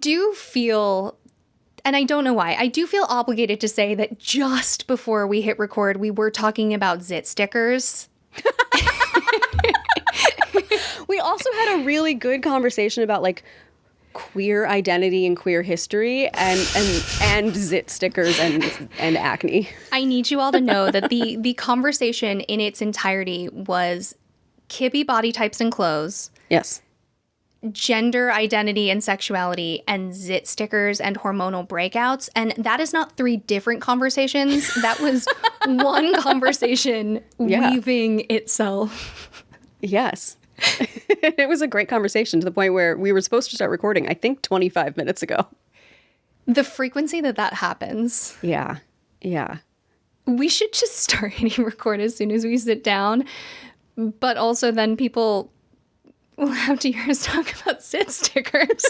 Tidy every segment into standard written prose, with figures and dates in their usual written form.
do feel, and I don't know why, I do feel obligated to say that just before we hit record, we were talking about zit stickers. We also had a really good conversation about like queer identity and queer history and zit stickers and acne. I need you all to know that the conversation in its entirety was Kibby body types and clothes. Yes. Gender identity and sexuality, and zit stickers and hormonal breakouts. And that is not 3 different conversations. That was one conversation weaving itself. Yes. It was a great conversation to the point where we were supposed to start recording, I think 25 minutes ago. The frequency that happens. Yeah. Yeah. We should just start hitting record as soon as we sit down. But also then people will have to hear us talk about zit stickers,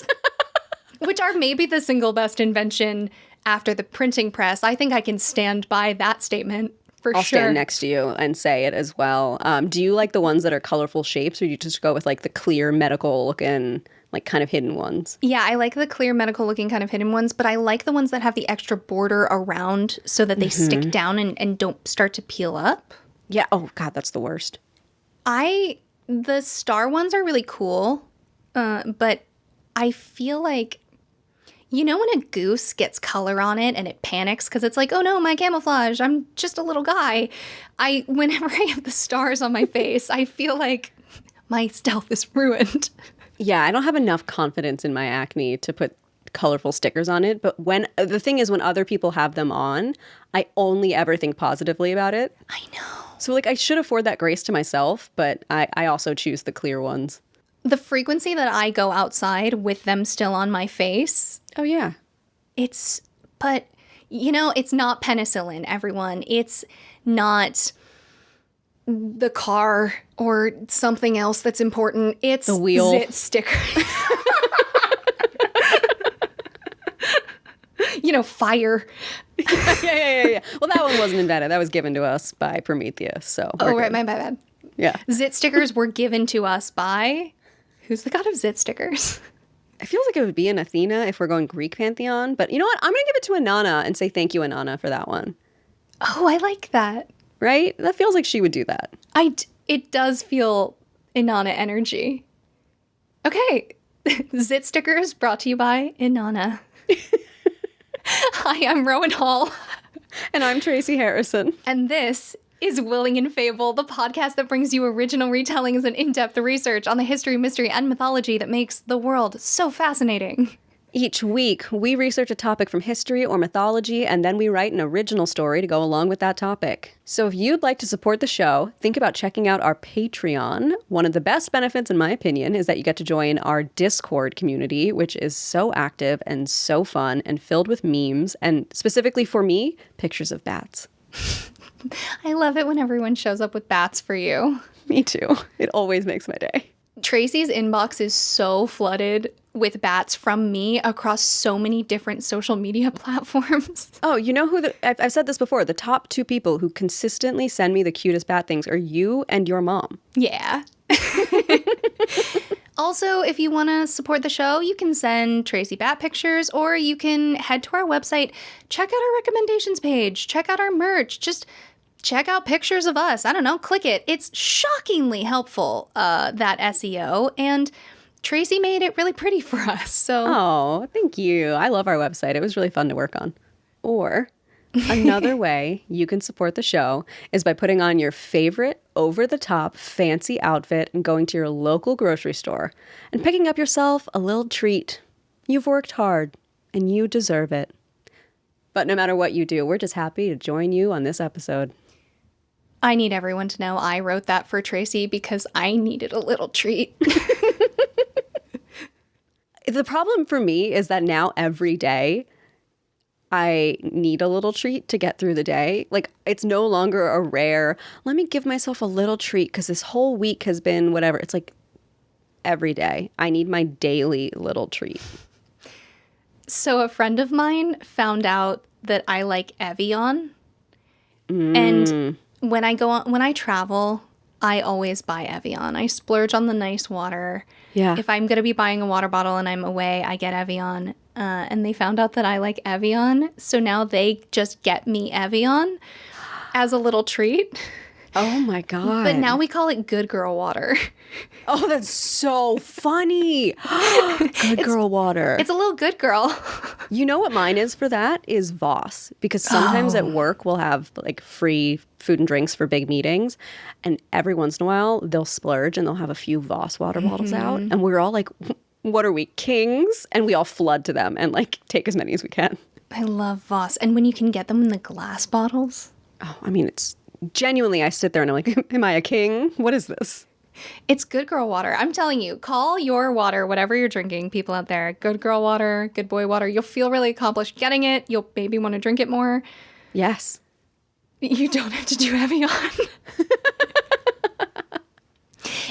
which are maybe the single best invention after the printing press. I think I can stand by that statement. I'll stand next to you and say it as well. Do you like the ones that are colorful shapes, or do you just go with like the clear medical looking, like kind of hidden ones? Yeah, I like the clear medical looking kind of hidden ones, but I like the ones that have the extra border around so that they stick down and don't start to peel up. Yeah. Oh God, that's the worst. The star ones are really cool, but I feel like, you know, when a goose gets color on it and it panics because it's like, oh no, my camouflage, I'm just a little guy. Whenever I have the stars on my face, I feel like my stealth is ruined. Yeah, I don't have enough confidence in my acne to put colorful stickers on it. But the thing is, when other people have them on, I only ever think positively about it. I know. So like I should afford that grace to myself, but I also choose the clear ones. The frequency that I go outside with them still on my face. Oh, yeah. But, you know, it's not penicillin, everyone. It's not the car or something else that's important. It's the wheel. Zit sticker. You know, fire. Yeah. Well, that one wasn't invented. That was given to us by Prometheus. So. Oh, right. My bad. Yeah. Zit stickers were given to us by... Who's the god of zit stickers? I feel like it would be an Athena if we're going Greek pantheon. But you know what? I'm going to give it to Inanna and say thank you, Inanna, for that one. Oh, I like that. Right? That feels like she would do that. It does feel Inanna energy. Okay. Zit stickers brought to you by Inanna. Hi, I'm Rowan Hall. And I'm Tracy Harrison. And this is Willing and Fable, the podcast that brings you original retellings and in-depth research on the history, mystery, and mythology that makes the world so fascinating. Each week, we research a topic from history or mythology, and then we write an original story to go along with that topic. So if you'd like to support the show, think about checking out our Patreon. One of the best benefits, in my opinion, is that you get to join our Discord community, which is so active and so fun and filled with memes, and specifically for me, pictures of bats. I love it when everyone shows up with bats for you. Me too. It always makes my day. Tracy's inbox is so flooded with bats from me across so many different social media platforms. Oh, you know who I've said this before. The top 2 people who consistently send me the cutest bat things are you and your mom. Yeah. Also, if you want to support the show, you can send Tracy bat pictures, or you can head to our website, check out our recommendations page, check out our merch, just check out pictures of us. I don't know, click it. It's shockingly helpful, that SEO, and Tracy made it really pretty for us. So, oh, thank you. I love our website. It was really fun to work on. Or another way you can support the show is by putting on your favorite over-the-top fancy outfit and going to your local grocery store and picking up yourself a little treat. You've worked hard and you deserve it. But no matter what you do, we're just happy to join you on this episode. I need everyone to know I wrote that for Tracy because I needed a little treat. The problem for me is that now every day I need a little treat to get through the day. Like, it's no longer a rare, let me give myself a little treat because this whole week has been whatever. It's like every day I need my daily little treat. So a friend of mine found out that I like Evian. And when I travel, I always buy Evian. I splurge on the nice water. Yeah. If I'm going to be buying a water bottle and I'm away, I get Evian. And they found out that I like Evian, so now they just get me Evian as a little treat. Oh my God. But now we call it good girl water. Oh, that's so funny. Good girl water. It's a little good girl. You know what mine is for that? Is Voss. Because sometimes at work we'll have like free food and drinks for big meetings. And every once in a while they'll splurge and they'll have a few Voss water bottles out. And we're all like, what are we, kings? And we all flood to them and like take as many as we can. I love Voss. And when you can get them in the glass bottles. Oh, I mean, it's genuinely, I sit there and I'm like, am I a king? What is this? It's good girl water. I'm telling you, call your water, whatever you're drinking, people out there. Good girl water, good boy water. You'll feel really accomplished getting it. You'll maybe want to drink it more. Yes. You don't have to do Evian.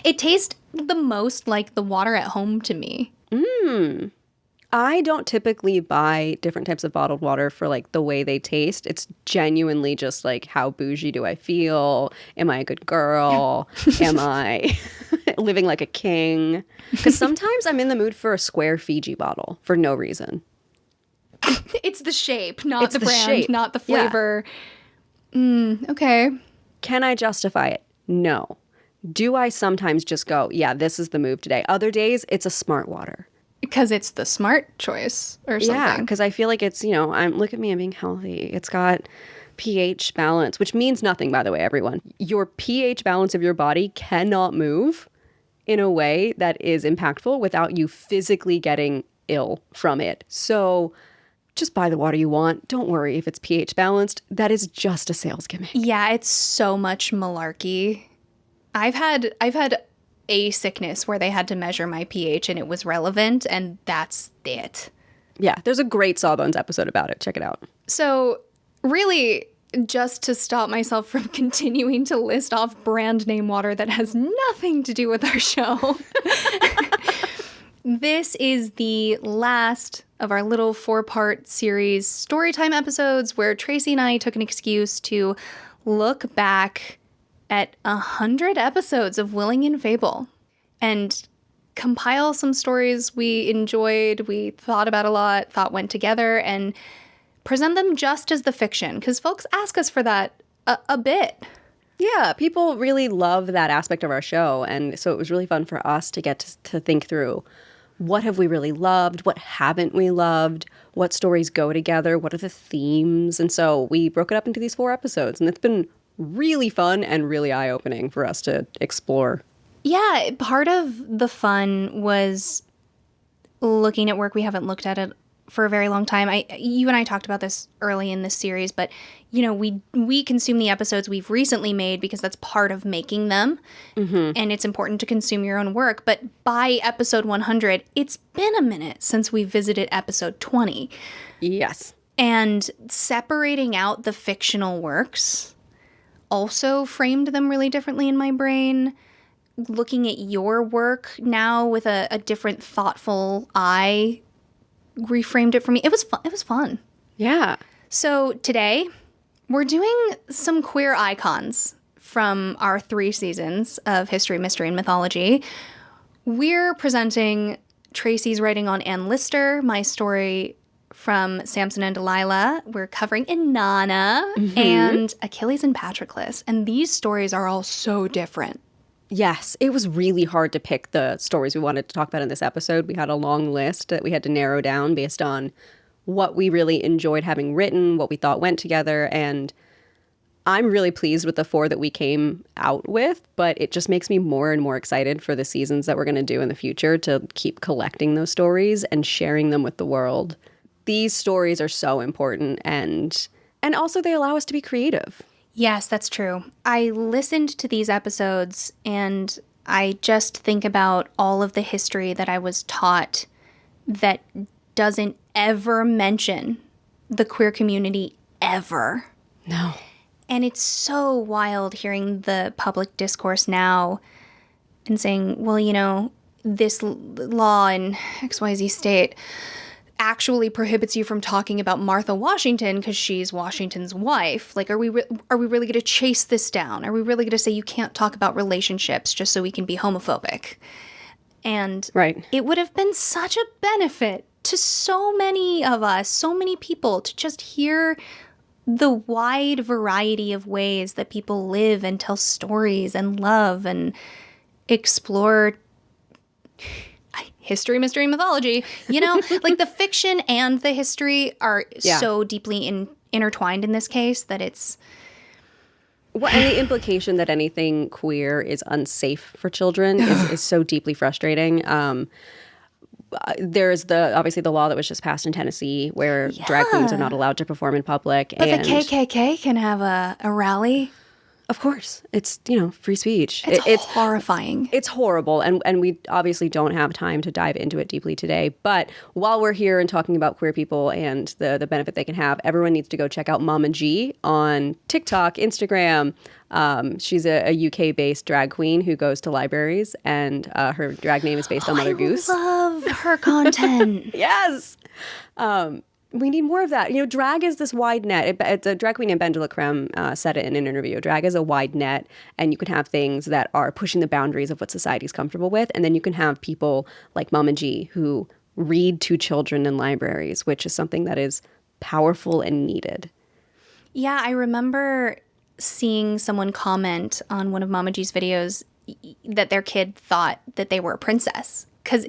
It tastes the most like the water at home to me. I don't typically buy different types of bottled water for like the way they taste. It's genuinely just like, how bougie do I feel? Am I a good girl? Am I living like a king? Because sometimes I'm in the mood for a square Fiji bottle for no reason. It's the shape, not It's the the brand, shape. not the Yeah. flavor. Okay. Can I justify it? No. Do I sometimes just go, yeah, this is the move today? Other days, it's a smart water. Because it's the smart choice or something. Yeah, because I feel like it's, look at me, I'm being healthy. It's got pH balance, which means nothing, by the way, everyone. Your pH balance of your body cannot move in a way that is impactful without you physically getting ill from it. So just buy the water you want. Don't worry if it's pH balanced. That is just a sales gimmick. Yeah, it's so much malarkey. I've had a sickness where they had to measure my pH and it was relevant, and that's it. Yeah, there's a great Sawbones episode about it. Check it out. So really, just to stop myself from continuing to list off brand name water that has nothing to do with our show, this is the last of our little 4-part series Storytime episodes where Tracy and I took an excuse to look back at 100 episodes of Willing and Fable and compile some stories we enjoyed, we thought about a lot, thought went together, and present them just as the fiction, because folks ask us for that a bit. Yeah, people really love that aspect of our show, and so it was really fun for us to get to think through what have we really loved, what haven't we loved, what stories go together, what are the themes, and so we broke it up into these 4 episodes, and it's been really fun and really eye-opening for us to explore. Yeah, part of the fun was looking at work we haven't looked at it for a very long time. You and I talked about this early in this series, but we consume the episodes we've recently made because that's part of making them, and it's important to consume your own work. But by episode 100, it's been a minute since we visited episode 20. Yes. And separating out the fictional works also framed them really differently in my brain. Looking at your work now with a different thoughtful eye reframed it for me. It was fun. It was fun. Yeah. So today we're doing some queer icons from our 3 seasons of History, Mystery, and Mythology. We're presenting Tracy's writing on Anne Lister, my story from Samson and Delilah. We're covering Inanna and Achilles and Patroclus. And these stories are all so different. Yes, it was really hard to pick the stories we wanted to talk about in this episode. We had a long list that we had to narrow down based on what we really enjoyed having written, what we thought went together, and I'm really pleased with the 4 that we came out with, but it just makes me more and more excited for the seasons that we're going to do in the future to keep collecting those stories and sharing them with the world. These stories are so important, and also they allow us to be creative. Yes, that's true. I listened to these episodes and I just think about all of the history that I was taught that doesn't ever mention the queer community ever. No. And it's so wild hearing the public discourse now and saying, well, this law in XYZ state actually prohibits you from talking about Martha Washington because she's Washington's wife. Like, are we really going to chase this down? Are we really going to say you can't talk about relationships just so we can be homophobic? And Right. it would have been such a benefit to so many of us, so many people, to just hear the wide variety of ways that people live and tell stories and love and explore history, mystery, mythology. You know, like the fiction and the history are so deeply intertwined in this case that it's... Well, and the implication that anything queer is unsafe for children is so deeply frustrating. There's obviously the law that was just passed in Tennessee where drag queens are not allowed to perform in public. But the KKK can have a rally. Of course. It's, free speech. It's horrifying. It's horrible. And we obviously don't have time to dive into it deeply today. But while we're here and talking about queer people and the benefit they can have, everyone needs to go check out Mama G on TikTok, Instagram. She's a UK-based drag queen who goes to libraries, and her drag name is based on Mother Goose. I love her content. Yes. We need more of that. Drag is this wide net. It's a drag queen named Ben de la Creme said it in an interview. Drag is a wide net, and you can have things that are pushing the boundaries of what society's comfortable with. And then you can have people like Mama G who read to children in libraries, which is something that is powerful and needed. Yeah, I remember seeing someone comment on one of Mama G's videos that their kid thought that they were a princess because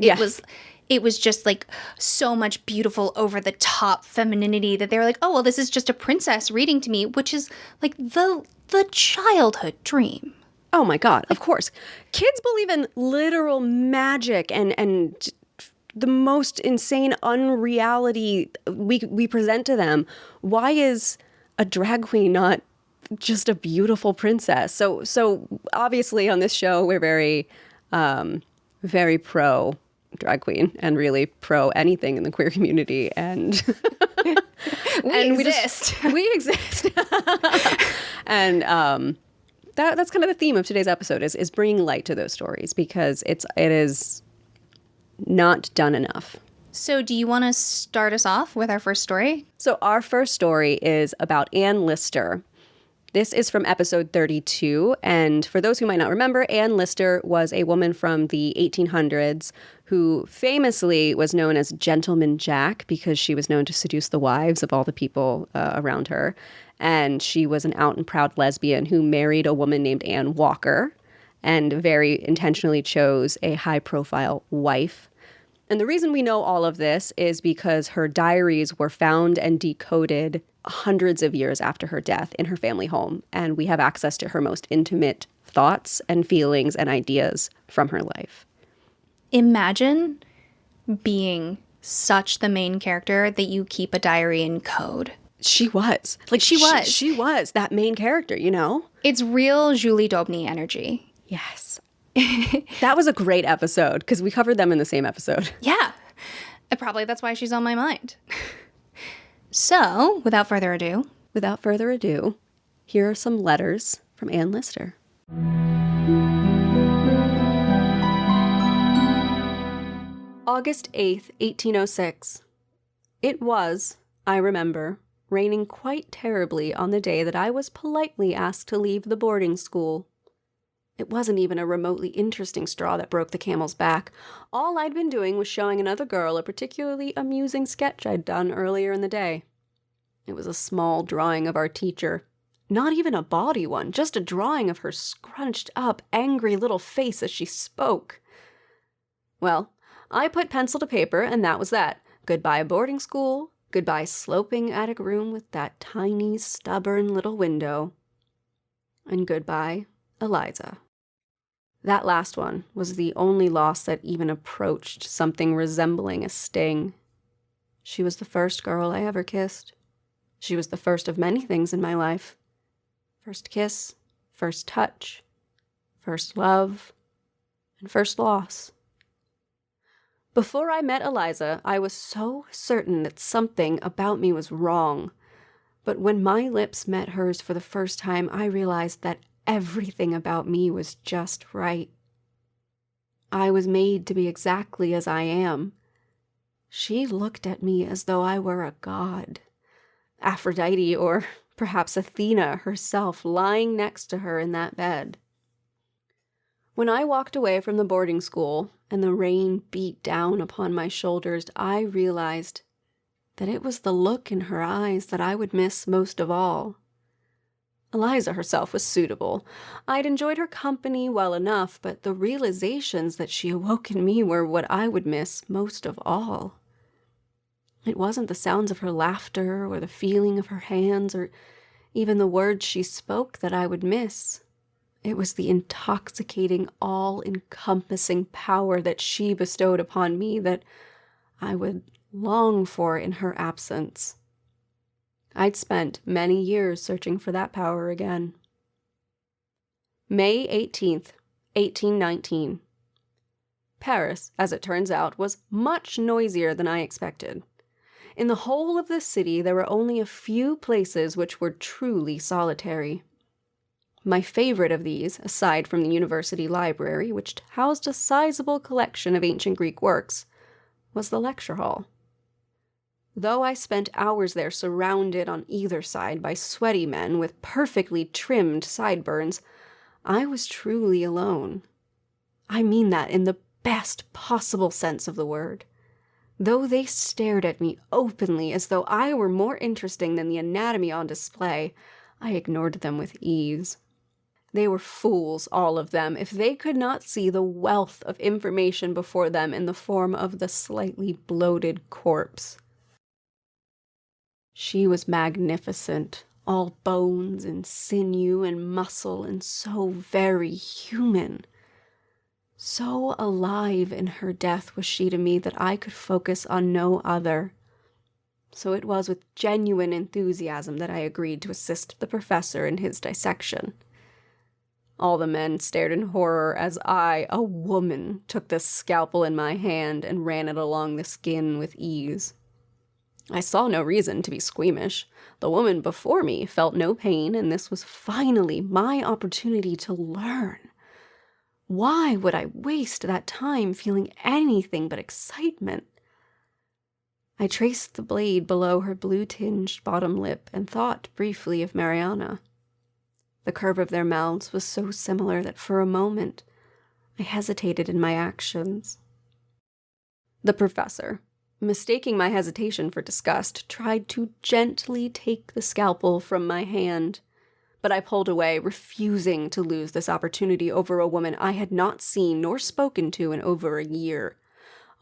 it was just like so much beautiful over the top femininity that they were like, oh, well, this is just a princess reading to me, which is like the childhood dream. Oh my God, of course. Kids believe in literal magic and the most insane unreality we present to them. Why is a drag queen not just a beautiful princess? So obviously on this show we're very very pro drag queen and really pro anything in the queer community, and we exist. We exist. And that's kind of the theme of today's episode is bringing light to those stories, because it is not done enough. So do you want to start us off with our first story? So our first story is about Anne Lister. This is from episode 32, and for those who might not remember, Anne Lister was a woman from the 1800s who famously was known as Gentleman Jack because she was known to seduce the wives of all the people around her. And she was an out and proud lesbian who married a woman named Anne Walker and very intentionally chose a high-profile wife. And the reason we know all of this is because her diaries were found and decoded hundreds of years after her death in her family home, and we have access to her most intimate thoughts and feelings and ideas from her life. Imagine being such the main character that you keep a diary in code. She was. She was that main character, It's real Julie Daubny energy. Yes. That was a great episode because we covered them in the same episode. Yeah. Probably that's why she's on my mind. So, without further ado, here are some letters from Anne Lister. August 8th, 1806. It was, I remember, raining quite terribly on the day that I was politely asked to leave the boarding school. It wasn't even a remotely interesting straw that broke the camel's back. All I'd been doing was showing another girl a particularly amusing sketch I'd done earlier in the day. It was a small drawing of our teacher. Not even a bawdy one, just a drawing of her scrunched up, angry little face as she spoke. Well, I put pencil to paper, and that was that. Goodbye boarding school. Goodbye sloping attic room with that tiny, stubborn little window. And goodbye, Eliza. That last one was the only loss that even approached something resembling a sting. She was the first girl I ever kissed. She was the first of many things in my life. First kiss, first touch, first love, and first loss. Before I met Eliza, I was so certain that something about me was wrong. But when my lips met hers for the first time, I realized that everything about me was just right. I was made to be exactly as I am. She looked at me as though I were a god. Aphrodite, or perhaps Athena herself, lying next to her in that bed. When I walked away from the boarding school and the rain beat down upon my shoulders, I realized that it was the look in her eyes that I would miss most of all. Eliza herself was suitable. I'd enjoyed her company well enough, but the realizations that she awoke in me were what I would miss most of all. It wasn't the sounds of her laughter or the feeling of her hands or even the words she spoke that I would miss. It was the intoxicating, all-encompassing power that she bestowed upon me that I would long for in her absence. I'd spent many years searching for that power again. May 18th, 1819. Paris, as it turns out, was much noisier than I expected. In the whole of the city, there were only a few places which were truly solitary. My favorite of these, aside from the university library, which housed a sizable collection of ancient Greek works, was the lecture hall. Though I spent hours there surrounded on either side by sweaty men with perfectly trimmed sideburns, I was truly alone. I mean that in the best possible sense of the word. Though they stared at me openly as though I were more interesting than the anatomy on display, I ignored them with ease. They were fools, all of them, if they could not see the wealth of information before them in the form of the slightly bloated corpse. She was magnificent, all bones and sinew and muscle, and so very human. So alive in her death was she to me that I could focus on no other. So it was with genuine enthusiasm that I agreed to assist the professor in his dissection. All the men stared in horror as I, a woman, took the scalpel in my hand and ran it along the skin with ease. I saw no reason to be squeamish. The woman before me felt no pain, and this was finally my opportunity to learn. Why would I waste that time feeling anything but excitement? I traced the blade below her blue-tinged bottom lip and thought briefly of Mariana. The curve of their mouths was so similar that for a moment I hesitated in my actions. The professor, mistaking my hesitation for disgust, tried to gently take the scalpel from my hand, but I pulled away, refusing to lose this opportunity over a woman I had not seen nor spoken to in over a year,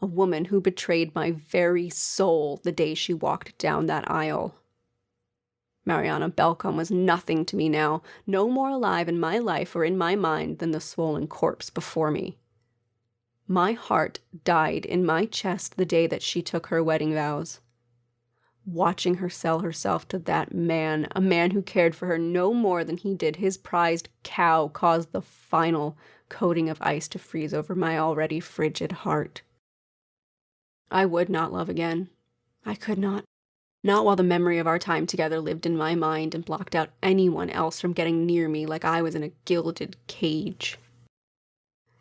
a woman who betrayed my very soul the day she walked down that aisle. Mariana Belcom was nothing to me now, no more alive in my life or in my mind than the swollen corpse before me. My heart died in my chest the day that she took her wedding vows. Watching her sell herself to that man, a man who cared for her no more than he did his prized cow, caused the final coating of ice to freeze over my already frigid heart. I would not love again. I could not. Not while the memory of our time together lived in my mind and blocked out anyone else from getting near me like I was in a gilded cage.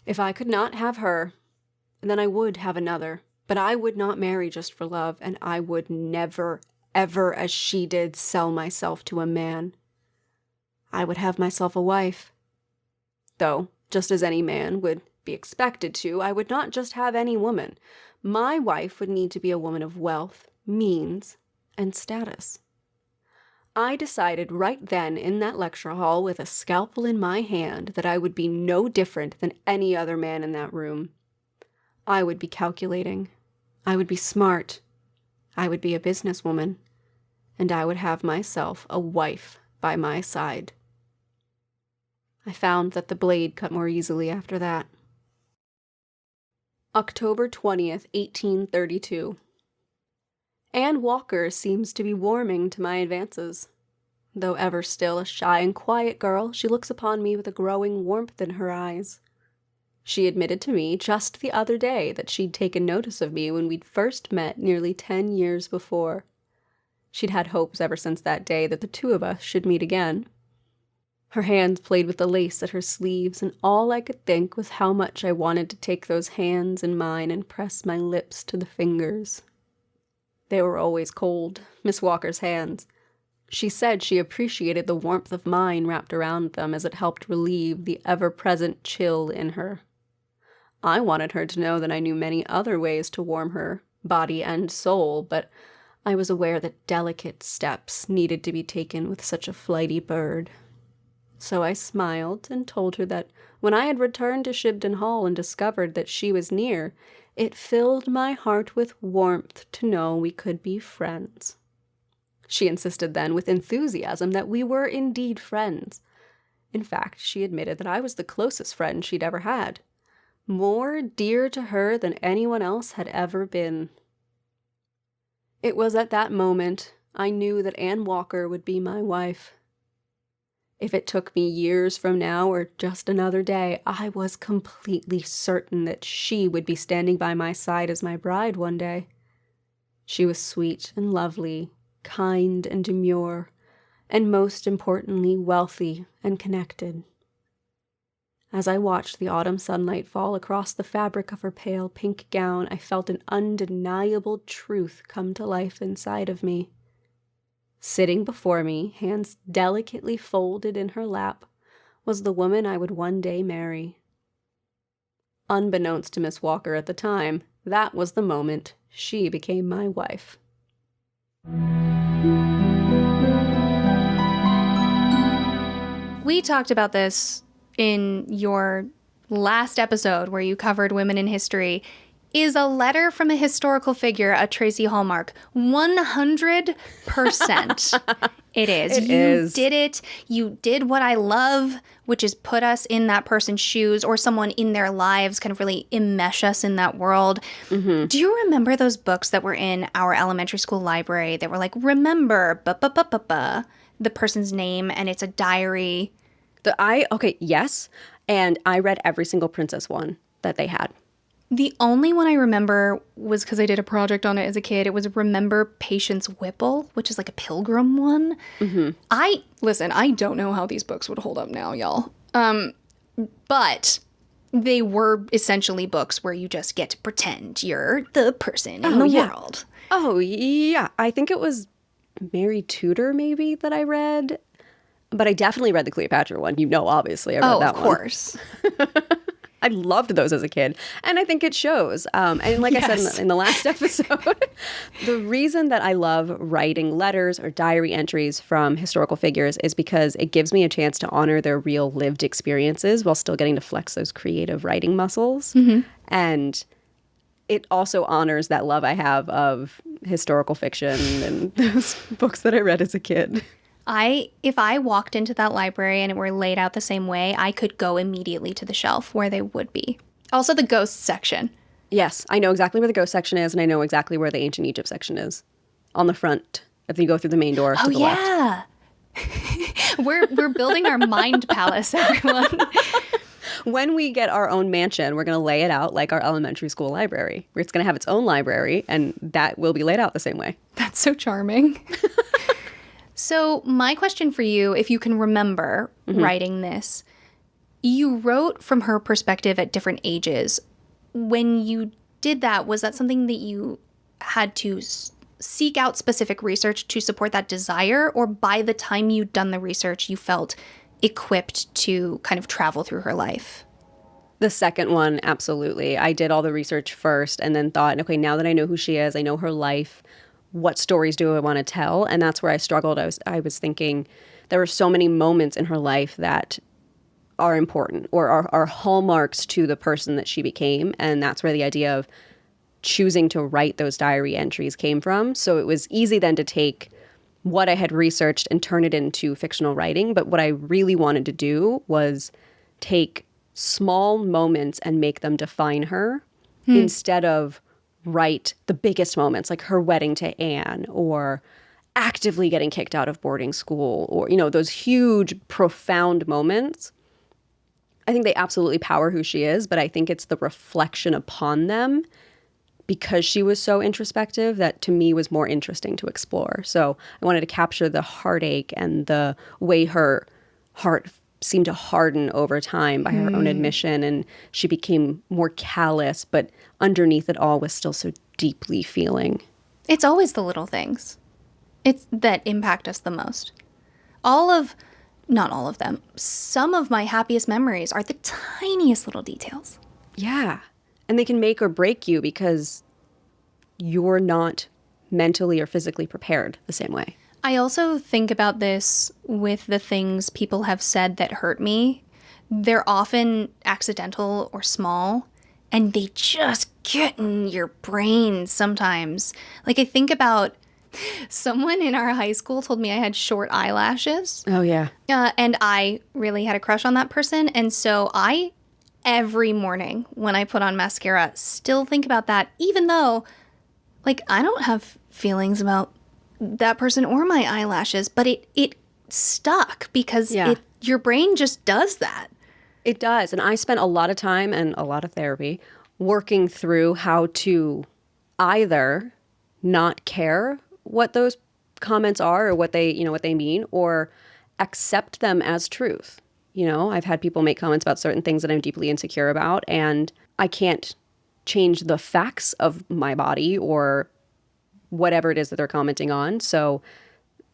If I could not have her, then I would have another. But I would not marry just for love, and I would never, ever, as she did, sell myself to a man. I would have myself a wife. Though, just as any man would be expected to, I would not just have any woman. My wife would need to be a woman of wealth, means, and status. I decided right then in that lecture hall with a scalpel in my hand that I would be no different than any other man in that room. I would be calculating. I would be smart. I would be a businesswoman. And I would have myself a wife by my side. I found that the blade cut more easily after that. October 20th, 1832. Anne Walker seems to be warming to my advances. Though ever still a shy and quiet girl, she looks upon me with a growing warmth in her eyes. She admitted to me just the other day that she'd taken notice of me when we'd first met nearly 10 years before. She'd had hopes ever since that day that the two of us should meet again. Her hands played with the lace at her sleeves, and all I could think was how much I wanted to take those hands in mine and press my lips to the fingers. They were always cold, Miss Walker's hands. She said she appreciated the warmth of mine wrapped around them as it helped relieve the ever-present chill in her. I wanted her to know that I knew many other ways to warm her, body and soul, but I was aware that delicate steps needed to be taken with such a flighty bird. So I smiled and told her that when I had returned to Shibden Hall and discovered that she was near, it filled my heart with warmth to know we could be friends. She insisted then with enthusiasm that we were indeed friends. In fact, she admitted that I was the closest friend she'd ever had, more dear to her than anyone else had ever been. It was at that moment I knew that Anne Walker would be my wife. If it took me years from now or just another day, I was completely certain that she would be standing by my side as my bride one day. She was sweet and lovely, kind and demure, and most importantly, wealthy and connected. As I watched the autumn sunlight fall across the fabric of her pale pink gown, I felt an undeniable truth come to life inside of me. Sitting before me, hands delicately folded in her lap, was the woman I would one day marry. Unbeknownst to Miss Walker at the time, that was the moment she became my wife. We talked about this in your last episode where you covered women in history. Is a letter from a historical figure a Tracy Hallmark? 100%. It is. You did it. You did what I love, which is put us in that person's shoes or someone in their lives, kind of really enmesh us in that world. Mm-hmm. Do you remember those books that were in our elementary school library that were like, remember, the person's name, and it's a diary? Yes. And I read every single princess one that they had. The only one I remember was because I did a project on it as a kid. It was Remember Patience Whipple, which is like a pilgrim one. Mm-hmm. I don't know how these books would hold up now, y'all. But they were essentially books where you just get to pretend you're the person in the world. Oh, yeah. I think it was Mary Tudor, maybe, that I read. But I definitely read the Cleopatra one. Obviously, I read that one. Oh, of course. I loved those as a kid, and I think it shows. And like I said in the last episode, the reason that I love writing letters or diary entries from historical figures is because it gives me a chance to honor their real lived experiences while still getting to flex those creative writing muscles. Mm-hmm. And it also honors that love I have of historical fiction and those books that I read as a kid. If I walked into that library and it were laid out the same way, I could go immediately to the shelf where they would be. Also the ghost section. Yes, I know exactly where the ghost section is, and I know exactly where the ancient Egypt section is. On the front, if you go through the main door to the left. We're building our mind palace, everyone. When we get our own mansion, we're going to lay it out like our elementary school library. It's going to have its own library, and that will be laid out the same way. That's so charming. So my question for you, if you can remember writing this, you wrote from her perspective at different ages. When you did that, was that something that you had to seek out specific research to support that desire? Or by the time you'd done the research, you felt equipped to kind of travel through her life? The second one, absolutely. I did all the research first and then thought, okay, now that I know who she is, I know her life, what stories do I want to tell? And that's where I struggled. I was thinking there were so many moments in her life that are important or are hallmarks to the person that she became. And that's where the idea of choosing to write those diary entries came from. So it was easy then to take what I had researched and turn it into fictional writing. But what I really wanted to do was take small moments and make them define her instead of write the biggest moments like her wedding to Anne or actively getting kicked out of boarding school or, those huge, profound moments. I think they absolutely power who she is, but I think it's the reflection upon them because she was so introspective that to me was more interesting to explore. So I wanted to capture the heartache and the way her heart seemed to harden over time by her own admission, and she became more callous, but underneath it all was still so deeply feeling. It's always the little things. It's that impact us the most. Not all of them, some of my happiest memories are the tiniest little details. Yeah. And they can make or break you because you're not mentally or physically prepared the same way. I also think about this with the things people have said that hurt me. They're often accidental or small, and they just get in your brain sometimes. Like, I think about someone in our high school told me I had short eyelashes. Oh, yeah. And I really had a crush on that person. And so every morning when I put on mascara, still think about that, even though, like, I don't have feelings about that person or my eyelashes, but it stuck because your brain just does that. It does. And I spent a lot of time and a lot of therapy working through how to either not care what those comments are or what they mean, or accept them as truth. I've had people make comments about certain things that I'm deeply insecure about, and I can't change the facts of my body or whatever it is that they're commenting on. So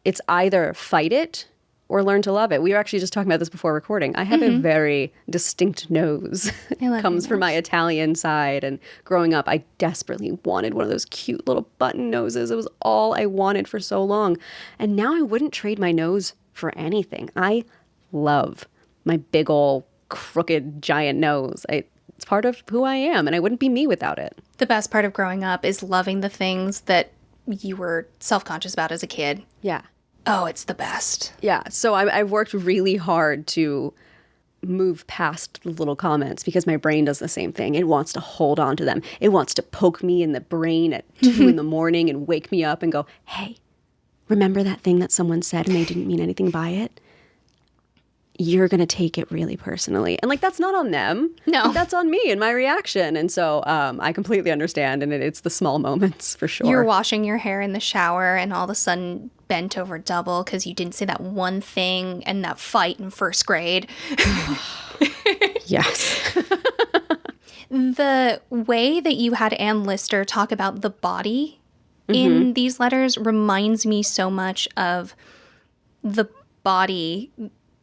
it's either fight it or learn to love it. We were actually just talking about this before recording. I have a very distinct nose. It comes from my Italian side. And growing up, I desperately wanted one of those cute little button noses. It was all I wanted for so long. And now I wouldn't trade my nose for anything. I love my big ol' crooked giant nose. It's part of who I am, and I wouldn't be me without it. The best part of growing up is loving the things that you were self-conscious about as a kid. Yeah. Oh, it's the best. Yeah. So I've worked really hard to move past the little comments because my brain does the same thing. It wants to hold on to them. It wants to poke me in the brain at 2 in the morning and wake me up and go, hey, remember that thing that someone said and they didn't mean anything by it? You're going to take it really personally. And like, that's not on them. No. That's on me and my reaction. And so I completely understand. And it's the small moments for sure. You're washing your hair in the shower and all of a sudden bent over double because you didn't say that one thing in that fight in first grade. Yes. The way that you had Ann Lister talk about the body in these letters reminds me so much of the body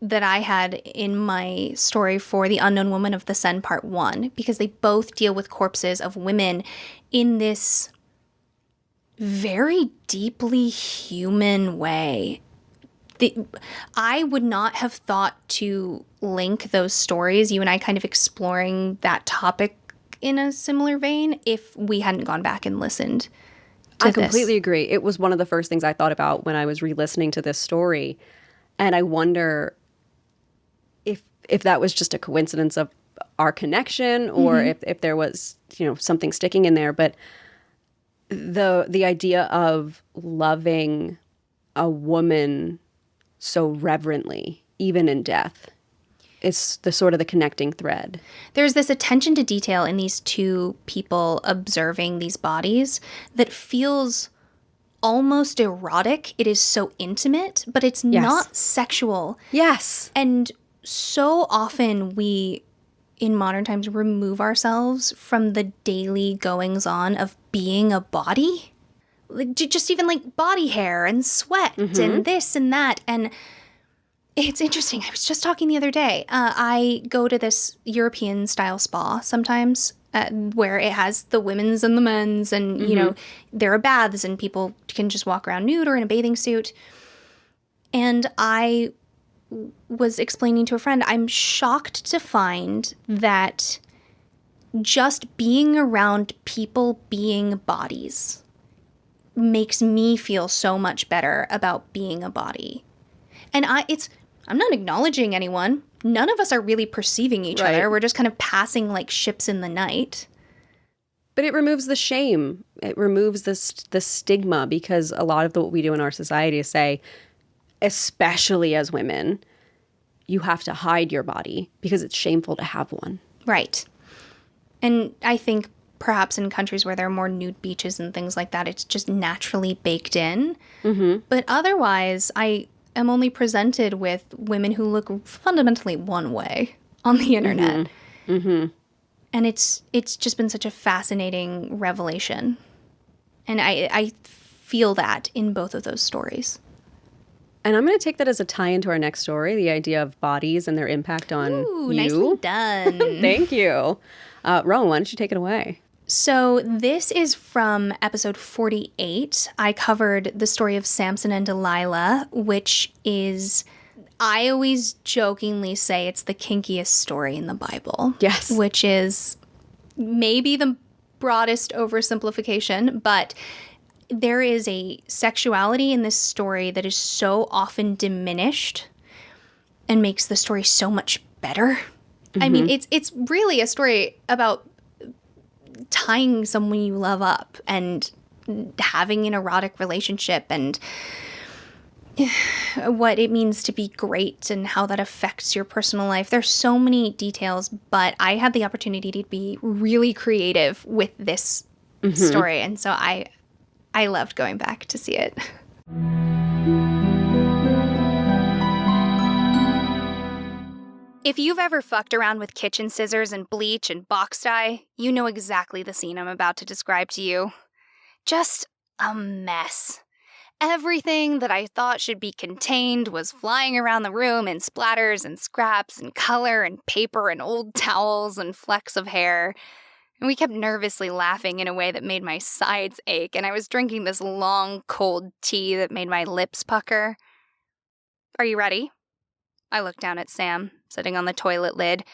that I had in my story for The Unknown Woman of the Sen Part 1, because they both deal with corpses of women in this very deeply human way. I would not have thought to link those stories, you and I kind of exploring that topic in a similar vein, if we hadn't gone back and listened to this. I completely agree. It was one of the first things I thought about when I was re-listening to this story. And I wonder if that was just a coincidence of our connection or if there was, something sticking in there. But the idea of loving a woman so reverently, even in death, is the sort of the connecting thread. There's this attention to detail in these two people observing these bodies that feels almost erotic. It is so intimate, but it's not sexual. Yes. And so often we, in modern times, remove ourselves from the daily goings on of being a body. Like, just even like body hair and sweat and this and that. And it's interesting. I was just talking the other day. I go to this European style spa sometimes where it has the women's and the men's and, there are baths and people can just walk around nude or in a bathing suit. And I was explaining to a friend, I'm shocked to find that just being around people being bodies makes me feel so much better about being a body. And I'm not acknowledging anyone. None of us are really perceiving each other. We're just kind of passing like ships in the night. But it removes the shame. It removes the stigma, because a lot of what we do in our society is say, especially as women, you have to hide your body because it's shameful to have one. Right. And I think perhaps in countries where there are more nude beaches and things like that, it's just naturally baked in. But otherwise, I am only presented with women who look fundamentally one way on the internet. And it's just been such a fascinating revelation. And I feel that in both of those stories. And I'm going to take that as a tie into our next story, the idea of bodies and their impact on Ooh, you. nicely done. Thank you. Rowan, why don't you take it away? So this is from episode 48. I covered the story of Samson and Delilah, which is, I always jokingly say it's the kinkiest story in the Bible. Yes. Which is maybe the broadest oversimplification, but there is a sexuality in this story that is so often diminished and makes the story so much better. I mean, it's really a story about tying someone you love up and having an erotic relationship and what it means to be great and how that affects your personal life. There's so many details, but I had the opportunity to be really creative with this story, and so I loved going back to see it. If you've ever fucked around with kitchen scissors and bleach and box dye, you know exactly the scene I'm about to describe to you. Just a mess. Everything that I thought should be contained was flying around the room in splatters and scraps and color and paper and old towels and flecks of hair. And we kept nervously laughing in a way that made my sides ache, and I was drinking this long, cold tea that made my lips pucker. Are you ready? I looked down at Sam, sitting on the toilet lid.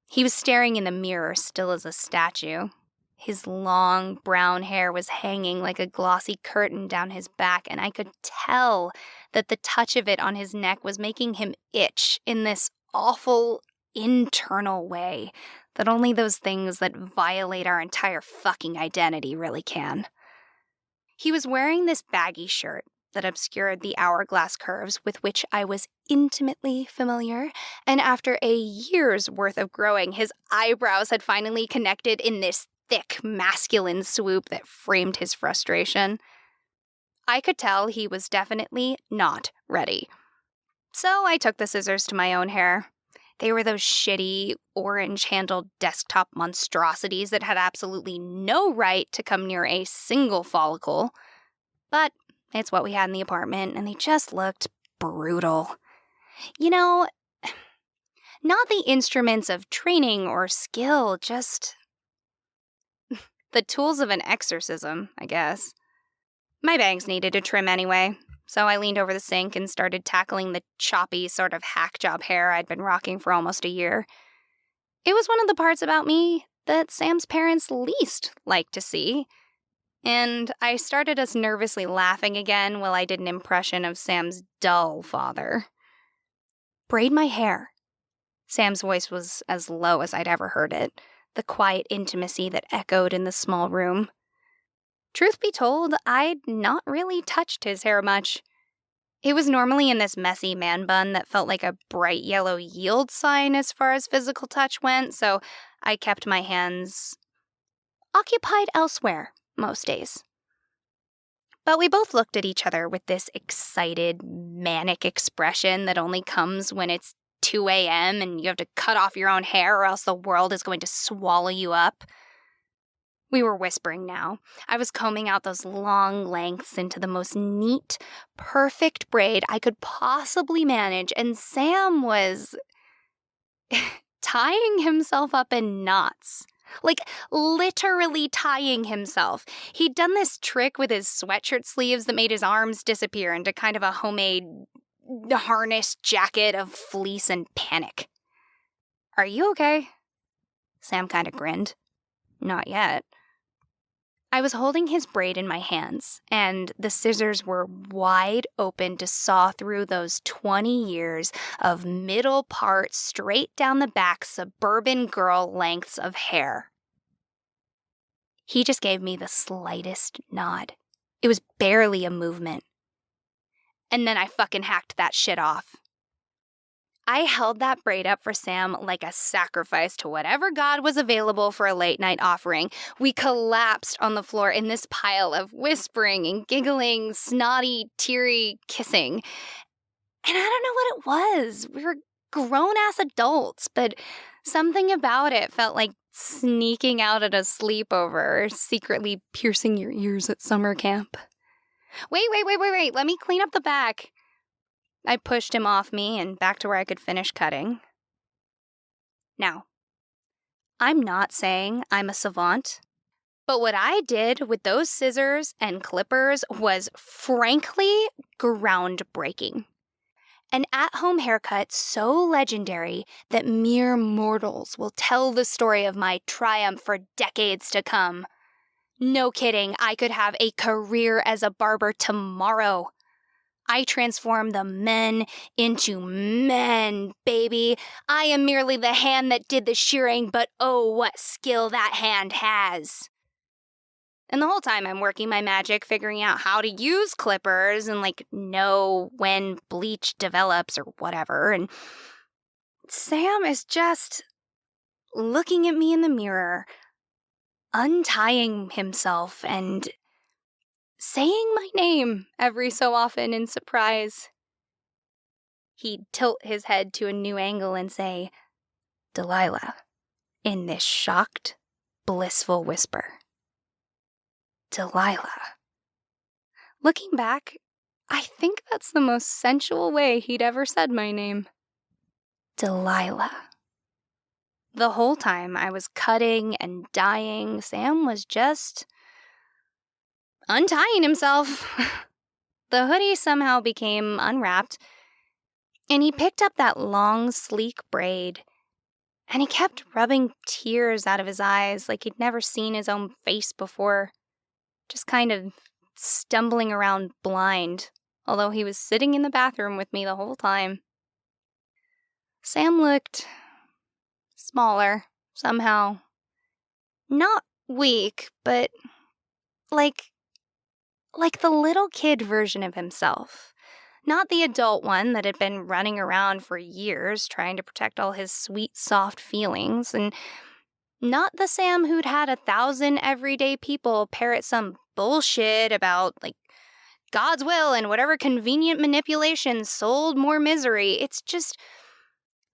He was staring in the mirror, still as a statue. His long, brown hair was hanging like a glossy curtain down his back, and I could tell that the touch of it on his neck was making him itch in this awful, internal way that only those things that violate our entire fucking identity really can. He was wearing this baggy shirt that obscured the hourglass curves with which I was intimately familiar, and after a year's worth of growing, his eyebrows had finally connected in this thick, masculine swoop that framed his frustration. I could tell he was definitely not ready. So I took the scissors to my own hair. They were those shitty, orange-handled desktop monstrosities that had absolutely no right to come near a single follicle. But it's what we had in the apartment, and they just looked brutal. You know, not the instruments of training or skill, just the tools of an exorcism, I guess. My bangs needed a trim anyway, so I leaned over the sink and started tackling the choppy sort of hack job hair I'd been rocking for almost a year. It was one of the parts about me that Sam's parents least liked to see, and I started us nervously laughing again while I did an impression of Sam's dull father. Braid my hair. Sam's voice was as low as I'd ever heard it, the quiet intimacy that echoed in the small room. Truth be told, I'd not really touched his hair much. It was normally in this messy man bun that felt like a bright yellow yield sign as far as physical touch went, so I kept my hands occupied elsewhere most days. But we both looked at each other with this excited, manic expression that only comes when it's 2 a.m. and you have to cut off your own hair or else the world is going to swallow you up. We were whispering now. I was combing out those long lengths into the most neat, perfect braid I could possibly manage, and Sam was tying himself up in knots. Like, literally tying himself. He'd done this trick with his sweatshirt sleeves that made his arms disappear into kind of a homemade harness jacket of fleece and panic. Are you okay? Sam kind of grinned. Not yet. I was holding his braid in my hands, and the scissors were wide open to saw through those 20 years of middle part, straight down the back, suburban girl lengths of hair. He just gave me the slightest nod. It was barely a movement. And then I fucking hacked that shit off. I held that braid up for Sam like a sacrifice to whatever god was available for a late-night offering. We collapsed on the floor in this pile of whispering and giggling, snotty, teary kissing. And I don't know what it was. We were grown-ass adults, but something about it felt like sneaking out at a sleepover or secretly piercing your ears at summer camp. Wait. Let me clean up the back. I pushed him off me and back to where I could finish cutting. Now, I'm not saying I'm a savant, but what I did with those scissors and clippers was frankly groundbreaking. An at-home haircut so legendary that mere mortals will tell the story of my triumph for decades to come. No kidding, I could have a career as a barber tomorrow. I transform the men into men, baby. I am merely the hand that did the shearing, but oh, what skill that hand has. And the whole time I'm working my magic, figuring out how to use clippers and, know when bleach develops or whatever. And Sam is just looking at me in the mirror, untying himself and saying my name every so often in surprise. He'd tilt his head to a new angle and say, "Delilah," in this shocked, blissful whisper. Delilah. Looking back, I think that's the most sensual way he'd ever said my name. Delilah. The whole time I was cutting and dyeing, Sam was just untying himself. The hoodie somehow became unwrapped, and he picked up that long, sleek braid, and he kept rubbing tears out of his eyes like he'd never seen his own face before, just kind of stumbling around blind, although he was sitting in the bathroom with me the whole time. Sam looked smaller, somehow. Not weak, but like the little kid version of himself. Not the adult one that had been running around for years trying to protect all his sweet, soft feelings, and not the Sam who'd had 1,000 everyday people parrot some bullshit about, God's will and whatever convenient manipulation sold more misery. It's just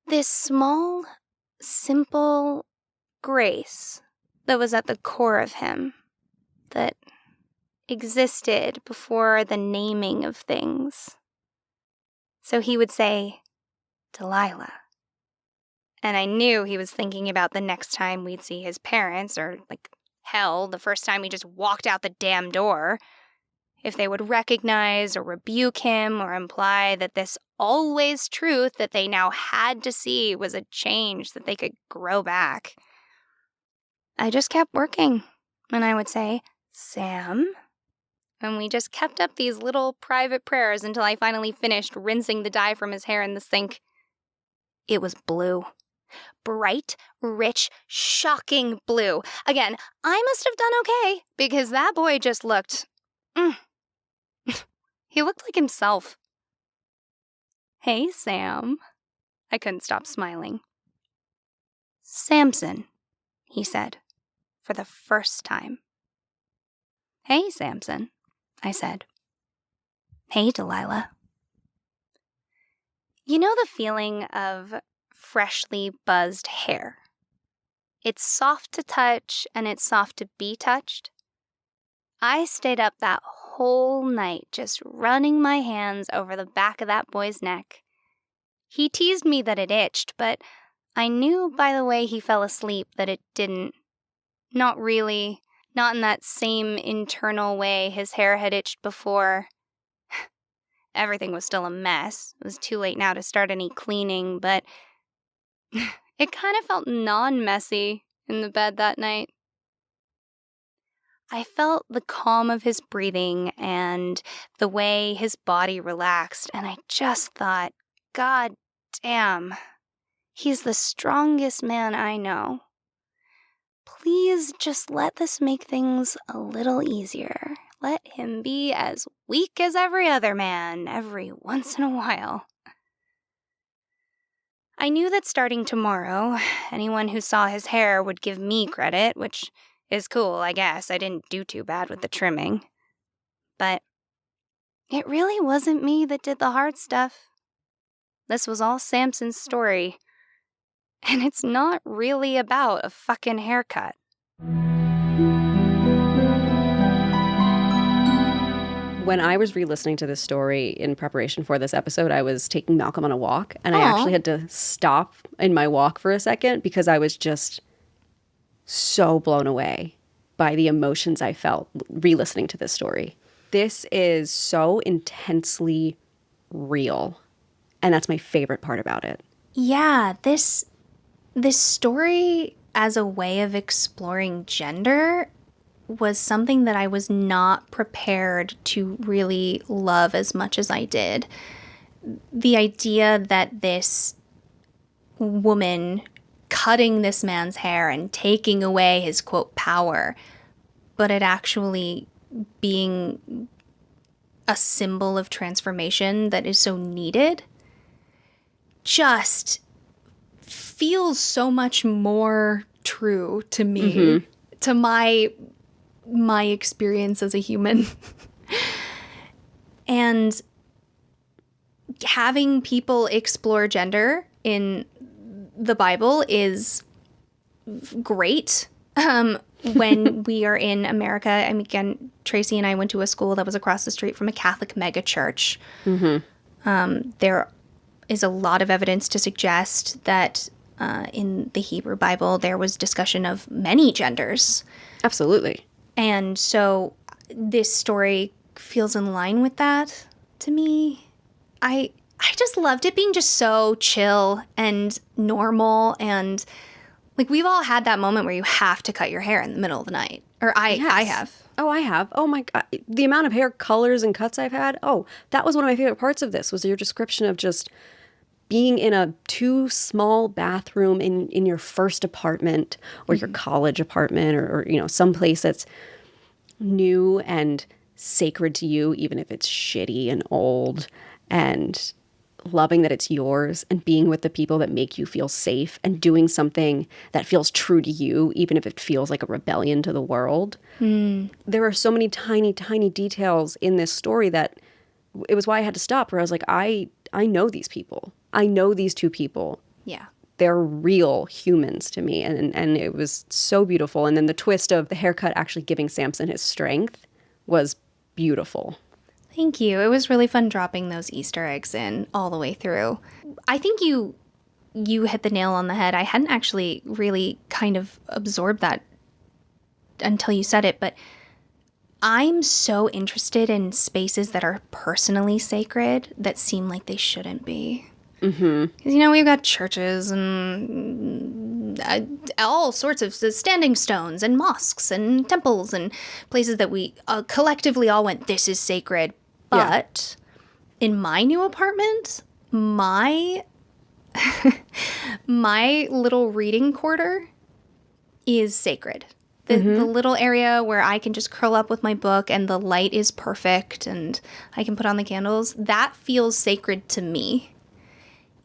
this small, simple grace that was at the core of him, that existed before the naming of things. So he would say, "Delilah." And I knew he was thinking about the next time we'd see his parents, or, hell, the first time we just walked out the damn door. If they would recognize or rebuke him or imply that this always truth that they now had to see was a change that they could grow back. I just kept working, and I would say, "Sam?" And we just kept up these little private prayers until I finally finished rinsing the dye from his hair in the sink. It was blue. Bright, rich, shocking blue. Again, I must have done okay, because that boy just looked... he looked like himself. "Hey, Sam." I couldn't stop smiling. "Samson," he said, for the first time. "Hey, Samson," I said. "Hey, Delilah." You know the feeling of freshly buzzed hair? It's soft to touch and it's soft to be touched. I stayed up that whole night just running my hands over the back of that boy's neck. He teased me that it itched, but I knew by the way he fell asleep that it didn't. Not really. Not in that same internal way his hair had itched before. Everything was still a mess. It was too late now to start any cleaning, but it kind of felt non-messy in the bed that night. I felt the calm of his breathing and the way his body relaxed, and I just thought, God damn, he's the strongest man I know. Please just let this make things a little easier. Let him be as weak as every other man every once in a while. I knew that starting tomorrow, anyone who saw his hair would give me credit, which is cool, I guess. I didn't do too bad with the trimming. But it really wasn't me that did the hard stuff. This was all Samson's story. And it's not really about a fucking haircut. When I was re-listening to this story in preparation for this episode, I was taking Malcolm on a walk, and I Aw. actually had to stop in my walk for a second because I was just so blown away by the emotions I felt re-listening to this story. This is so intensely real, and that's my favorite part about it. Yeah, this story as a way of exploring gender was something that I was not prepared to really love as much as I did. The idea that this woman cutting this man's hair and taking away his, quote, power, but it actually being a symbol of transformation that is so needed, just feels so much more true to me, to my experience as a human. And having people explore gender in the Bible is great. When we are in America, I mean, again, Tracy and I went to a school that was across the street from a Catholic megachurch. There is a lot of evidence to suggest that in the Hebrew Bible, there was discussion of many genders. Absolutely. And so this story feels in line with that to me. I just loved it being just so chill and normal, and like we've all had that moment where you have to cut your hair in the middle of the night. Or I have. Oh, I have. Oh my God. The amount of hair colors and cuts I've had. Oh, that was one of my favorite parts of this, was your description of just being in a too small bathroom in your first apartment or your college apartment or you know, someplace that's new and sacred to you, even if it's shitty and old, and loving that it's yours and being with the people that make you feel safe and doing something that feels true to you, even if it feels like a rebellion to the world. There are so many tiny, tiny details in this story that it was why I had to stop, where I was like, I know these people. I know these two people. Yeah. They're real humans to me. And it was so beautiful. And then the twist of the haircut actually giving Samson his strength was beautiful. Thank you. It was really fun dropping those Easter eggs in all the way through. I think you hit the nail on the head. I hadn't actually really kind of absorbed that until you said it, but I'm so interested in spaces that are personally sacred that seem like they shouldn't be. Because, you know, we've got churches and all sorts of standing stones and mosques and temples and places that we collectively all went, this is sacred. But in my new apartment, my little reading quarter is sacred. The little area where I can just curl up with my book and the light is perfect and I can put on the candles, that feels sacred to me.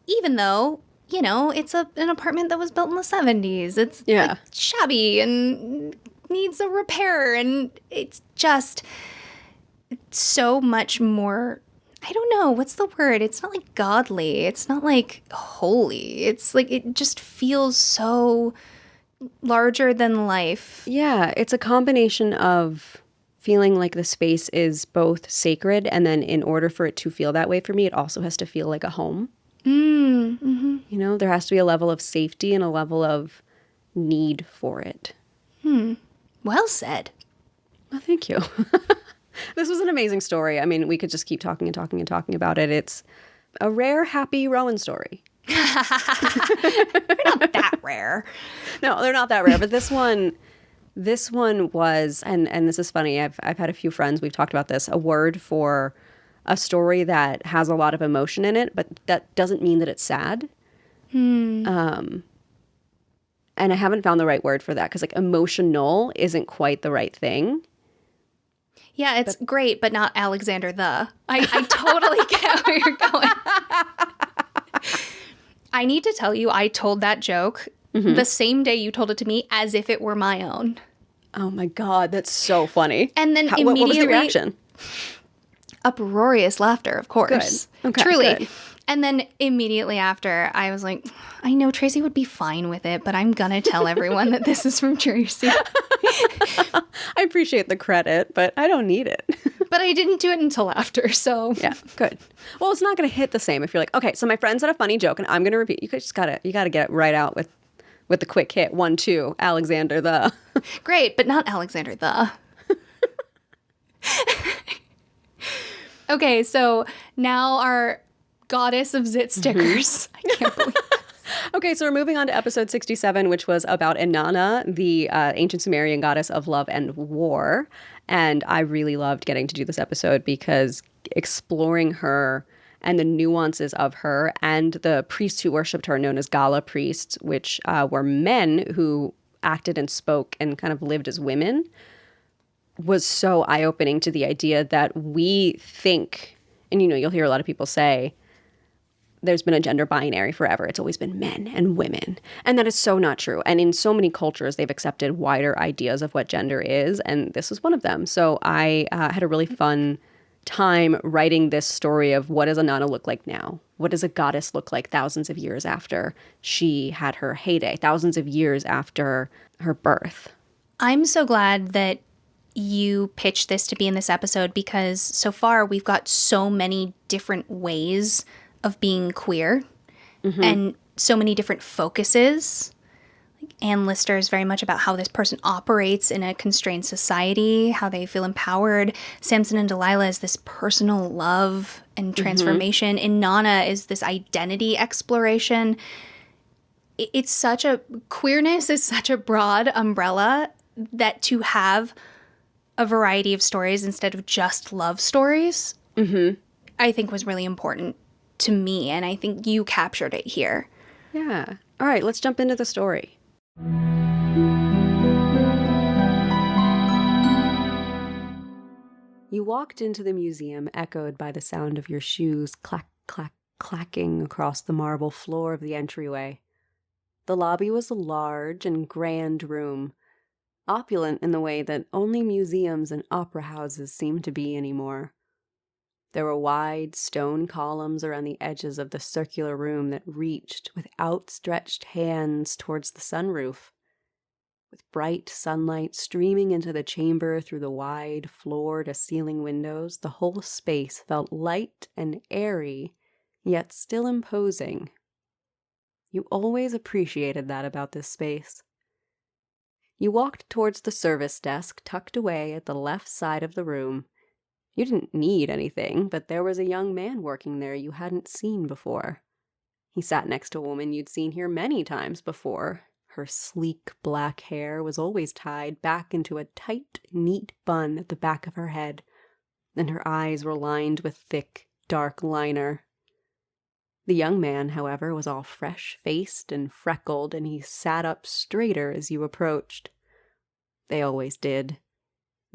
Even though, you know, it's an apartment that was built in the 70s. It's like, shabby and needs a repair, and it's just so much more, I don't know, what's the word? It's not like godly. It's not like holy. It's like it just feels so larger than life. Yeah, it's a combination of feeling like the space is both sacred, and then in order for it to feel that way for me, it also has to feel like a home. You know, there has to be a level of safety and a level of need for it. Well said. Well, thank you. This was an amazing story. I mean, we could just keep talking and talking and talking about it. It's a rare, happy Rowan story. They're not that rare. No, they're not that rare. But this one was, and this is funny, I've had a few friends, we've talked about this, a word for a story that has a lot of emotion in it, but that doesn't mean that it's sad. And I haven't found the right word for that, because like emotional isn't quite the right thing. Yeah, it's great, but not Alexander the. I totally get where you're going. I need to tell you, I told that joke the same day you told it to me, as if it were my own. Oh my God, that's so funny. And then What was the reaction? Uproarious laughter, of course. Good. Okay, truly. good. And then immediately after, I was like, I know Tracy would be fine with it, but I'm gonna tell everyone that this is from Tracy. I appreciate the credit, but I don't need it. But I didn't do it until after, so. Yeah, good. Well, it's not going to hit the same if you're like, okay, so my friend said a funny joke and I'm going to repeat. You gotta get it right out with the quick hit. 1, 2, Alexander the. Great, but not Alexander the. Okay, so now our goddess of zit stickers. I can't believe it. Okay, so we're moving on to episode 67, which was about Inanna, the ancient Sumerian goddess of love and war. And I really loved getting to do this episode because exploring her and the nuances of her and the priests who worshipped her, known as Gala priests, which were men who acted and spoke and kind of lived as women, was so eye-opening to the idea that we think, and you'll hear a lot of people say, there's been a gender binary forever. It's always been men and women. And that is so not true. And in so many cultures, they've accepted wider ideas of what gender is. And this is one of them. So I had a really fun time writing this story of what does Inanna look like now? What does a goddess look like thousands of years after she had her heyday, thousands of years after her birth? I'm so glad that you pitched this to be in this episode because so far we've got so many different ways of being queer and so many different focuses. Like Ann Lister is very much about how this person operates in a constrained society, how they feel empowered. Samson and Delilah is this personal love and transformation. Inanna is this identity exploration. It's such a queerness is such a broad umbrella that to have a variety of stories instead of just love stories, I think was really important to me, and I think you captured it here. Yeah. All right, let's jump into the story. You walked into the museum, echoed by the sound of your shoes clack, clack, clacking across the marble floor of the entryway. The lobby was a large and grand room, opulent in the way that only museums and opera houses seem to be anymore. There were wide stone columns around the edges of the circular room that reached with outstretched hands towards the sunroof. With bright sunlight streaming into the chamber through the wide floor-to-ceiling windows, the whole space felt light and airy, yet still imposing. You always appreciated that about this space. You walked towards the service desk tucked away at the left side of the room. You didn't need anything, but there was a young man working there you hadn't seen before. He sat next to a woman you'd seen here many times before. Her sleek black hair was always tied back into a tight, neat bun at the back of her head, and her eyes were lined with thick, dark liner. The young man, however, was all fresh-faced and freckled, and he sat up straighter as you approached. They always did.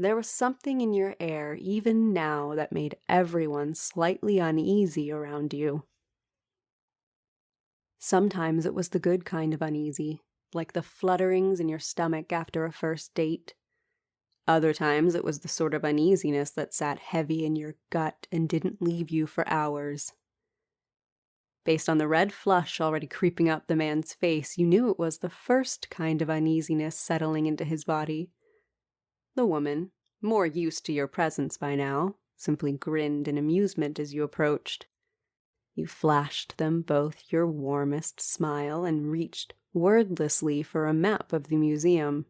There was something in your air even now that made everyone slightly uneasy around you. Sometimes it was the good kind of uneasy, like the flutterings in your stomach after a first date. Other times it was the sort of uneasiness that sat heavy in your gut and didn't leave you for hours. Based on the red flush already creeping up the man's face, you knew it was the first kind of uneasiness settling into his body. The woman, more used to your presence by now, simply grinned in amusement as you approached. You flashed them both your warmest smile and reached wordlessly for a map of the museum.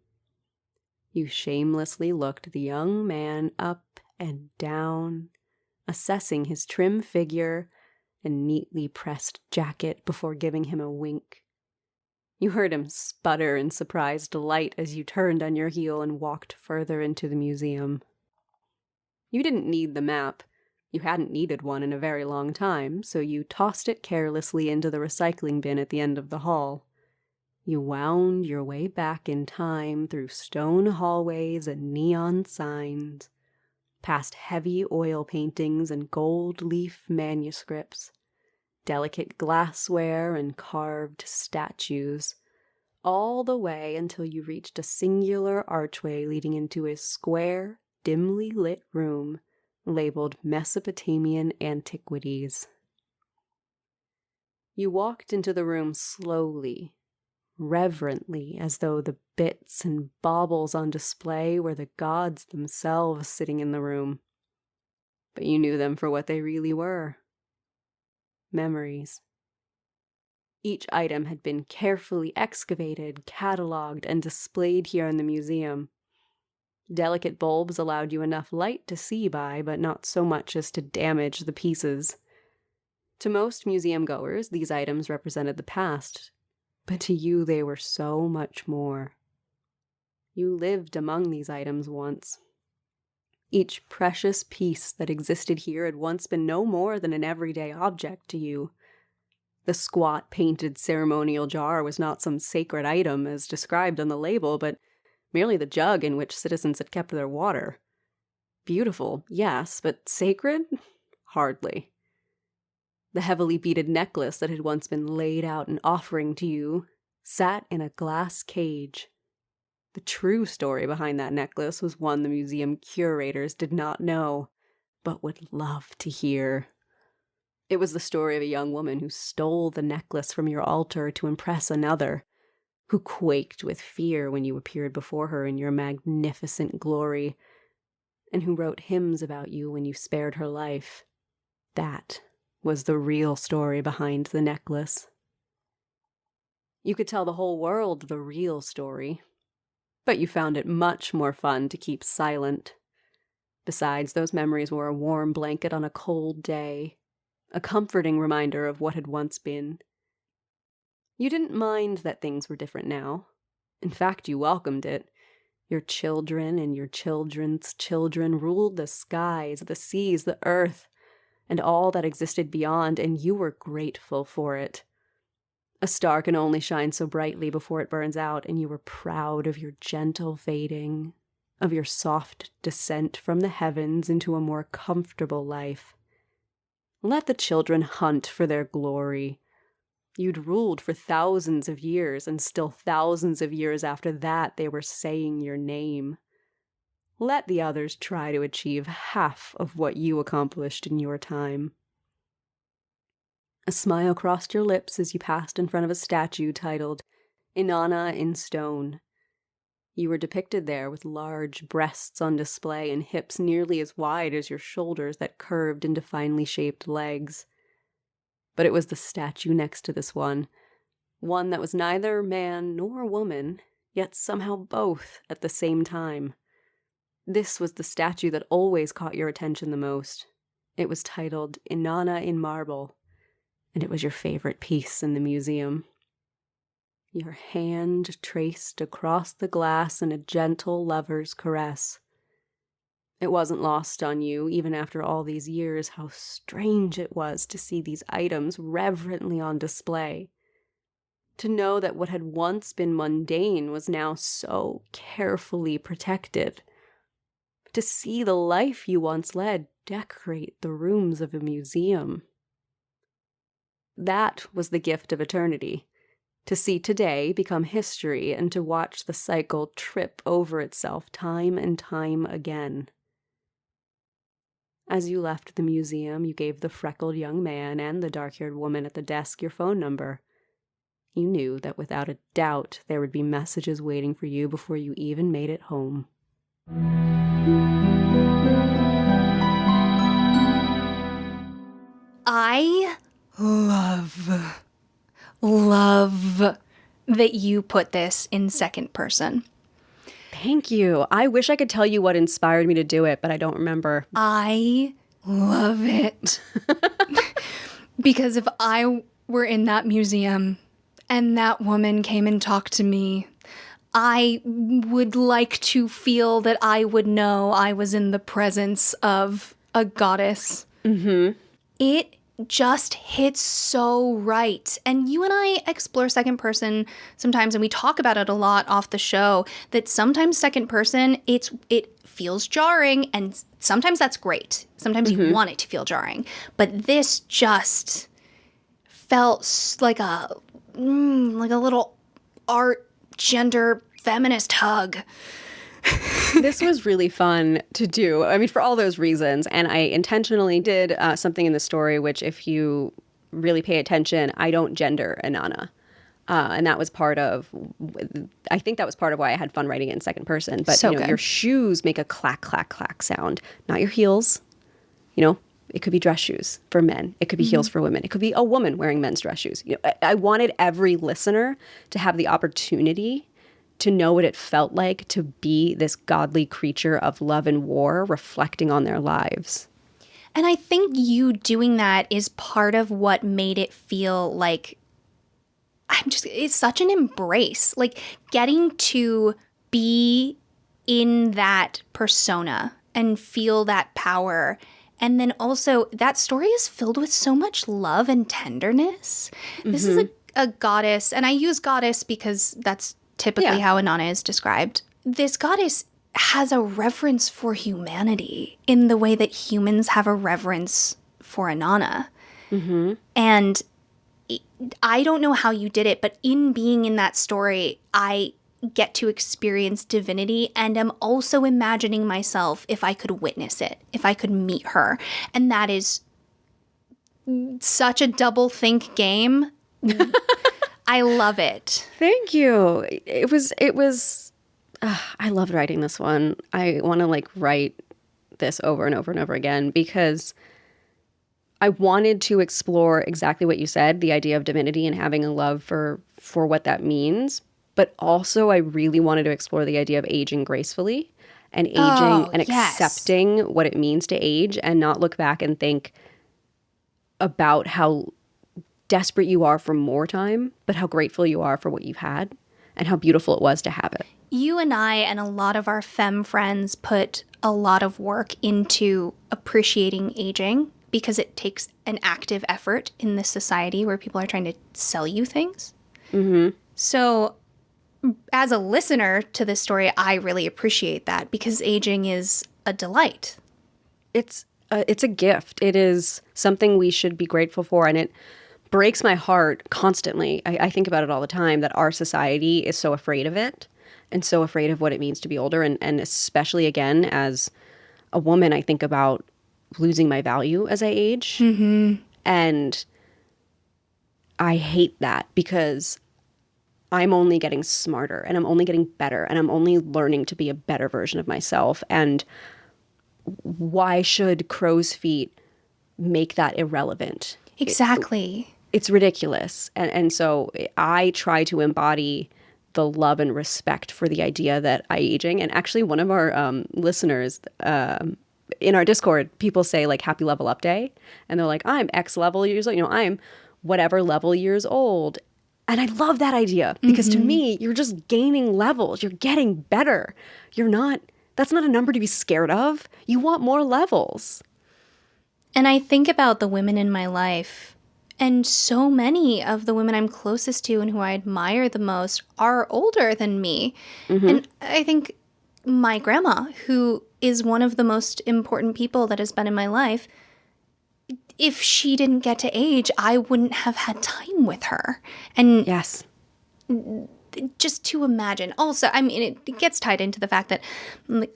You shamelessly looked the young man up and down, assessing his trim figure and neatly pressed jacket before giving him a wink. You heard him sputter in surprised delight as you turned on your heel and walked further into the museum. You didn't need the map. You hadn't needed one in a very long time, so you tossed it carelessly into the recycling bin at the end of the hall. You wound your way back in time through stone hallways and neon signs, past heavy oil paintings and gold leaf manuscripts, delicate glassware and carved statues, all the way until you reached a singular archway leading into a square, dimly lit room labeled Mesopotamian Antiquities. You walked into the room slowly, reverently, as though the bits and baubles on display were the gods themselves sitting in the room. but you knew them for what they really were. Memories. Each item had been carefully excavated, cataloged, and displayed here in the museum. Delicate bulbs allowed you enough light to see by, but not so much as to damage the pieces. To most museum goers, these items represented the past, but to you they were so much more. You lived among these items once. Each precious piece that existed here had once been no more than an everyday object to you. The squat, painted ceremonial jar was not some sacred item as described on the label, but merely the jug in which citizens had kept their water. Beautiful, yes, but sacred? Hardly. The heavily beaded necklace that had once been laid out an offering to you sat in a glass cage. The true story behind that necklace was one the museum curators did not know, but would love to hear. It was the story of a young woman who stole the necklace from your altar to impress another, who quaked with fear when you appeared before her in your magnificent glory, and who wrote hymns about you when you spared her life. That was the real story behind the necklace. You could tell the whole world the real story, but you found it much more fun to keep silent. Besides, those memories were a warm blanket on a cold day, a comforting reminder of what had once been. You didn't mind that things were different now. In fact, you welcomed it. Your children and your children's children ruled the skies, the seas, the earth, and all that existed beyond, and you were grateful for it. A star can only shine so brightly before it burns out, and you were proud of your gentle fading, of your soft descent from the heavens into a more comfortable life. Let the children hunt for their glory. You'd ruled for thousands of years, and still thousands of years after that they were saying your name. Let the others try to achieve half of what you accomplished in your time. A smile crossed your lips as you passed in front of a statue titled Inanna in Stone. You were depicted there with large breasts on display and hips nearly as wide as your shoulders that curved into finely shaped legs. But it was the statue next to this one that was neither man nor woman, yet somehow both at the same time. This was the statue that always caught your attention the most. It was titled Inanna in Marble, and it was your favorite piece in the museum. Your hand traced across the glass in a gentle lover's caress. It wasn't lost on you, even after all these years, how strange it was to see these items reverently on display. To know that what had once been mundane was now so carefully protected. To see the life you once led decorate the rooms of a museum. That was the gift of eternity. To see today become history and to watch the cycle trip over itself time and time again. As you left the museum, you gave the freckled young man and the dark-haired woman at the desk your phone number. You knew that without a doubt there would be messages waiting for you before you even made it home. I love that you put this in second person. Thank you. I wish I could tell you what inspired me to do it, but I don't remember. I love it. Because if I were in that museum and that woman came and talked to me, I would like to feel that I would know I was in the presence of a goddess. Mm-hmm. It just hits so right. And you and I explore second person sometimes, and we talk about it a lot off the show, that sometimes second person, it feels jarring, and sometimes that's great. Sometimes you want it to feel jarring. But this just felt like a little art, gender, feminist hug. This was really fun to do. I mean, for all those reasons. And I intentionally did something in the story, which if you really pay attention, I don't gender Inanna. And that was I think that was part of why I had fun writing it in second person. But So your shoes make a clack, clack, clack sound, not your heels. You know, it could be dress shoes for men. It could be heels for women. It could be a woman wearing men's dress shoes. You know, I wanted every listener to have the opportunity to know what it felt like to be this godly creature of love and war reflecting on their lives. And I think you doing that is part of what made it feel like it's such an embrace. Like getting to be in that persona and feel that power. And then also that story is filled with so much love and tenderness. This is a goddess, and I use goddess because that's typically how Inanna is described. This goddess has a reverence for humanity in the way that humans have a reverence for Inanna. And I don't know how you did it, but in being in that story, I get to experience divinity, and I'm also imagining myself if I could witness it, if I could meet her. And that is such a double think game. I love it. Thank you. It was I loved writing this one. I want to like write this over and over and over again because I wanted to explore exactly what you said, the idea of divinity and having a love for what that means. But also I really wanted to explore the idea of aging gracefully and aging and accepting what it means to age and not look back and think about how desperate you are for more time, but how grateful you are for what you've had and how beautiful it was to have it. You and I and a lot of our femme friends put a lot of work into appreciating aging because it takes an active effort in this society where people are trying to sell you things. So as a listener to this story, I really appreciate that because aging is a delight. It's a gift. It is something we should be grateful for, and it breaks my heart constantly. I think about it all the time that our society is so afraid of it and so afraid of what it means to be older. And especially, again, as a woman, I think about losing my value as I age. And I hate that because I'm only getting smarter and I'm only getting better and I'm only learning to be a better version of myself. And why should crow's feet make that irrelevant? Exactly. It's ridiculous. And so I try to embody the love and respect for the idea that aging. And actually one of our listeners in our Discord, people say like happy level up day. And they're like, I'm X level years old. You know, I'm whatever level years old. And I love that idea because to me, you're just gaining levels. You're getting better. That's not a number to be scared of. You want more levels. And I think about the women in my life, and so many of the women I'm closest to and who I admire the most are older than me. And I think my grandma, who is one of the most important people that has been in my life, if she didn't get to age, I wouldn't have had time with her. And yes, just to imagine. Also, I mean, it gets tied into the fact that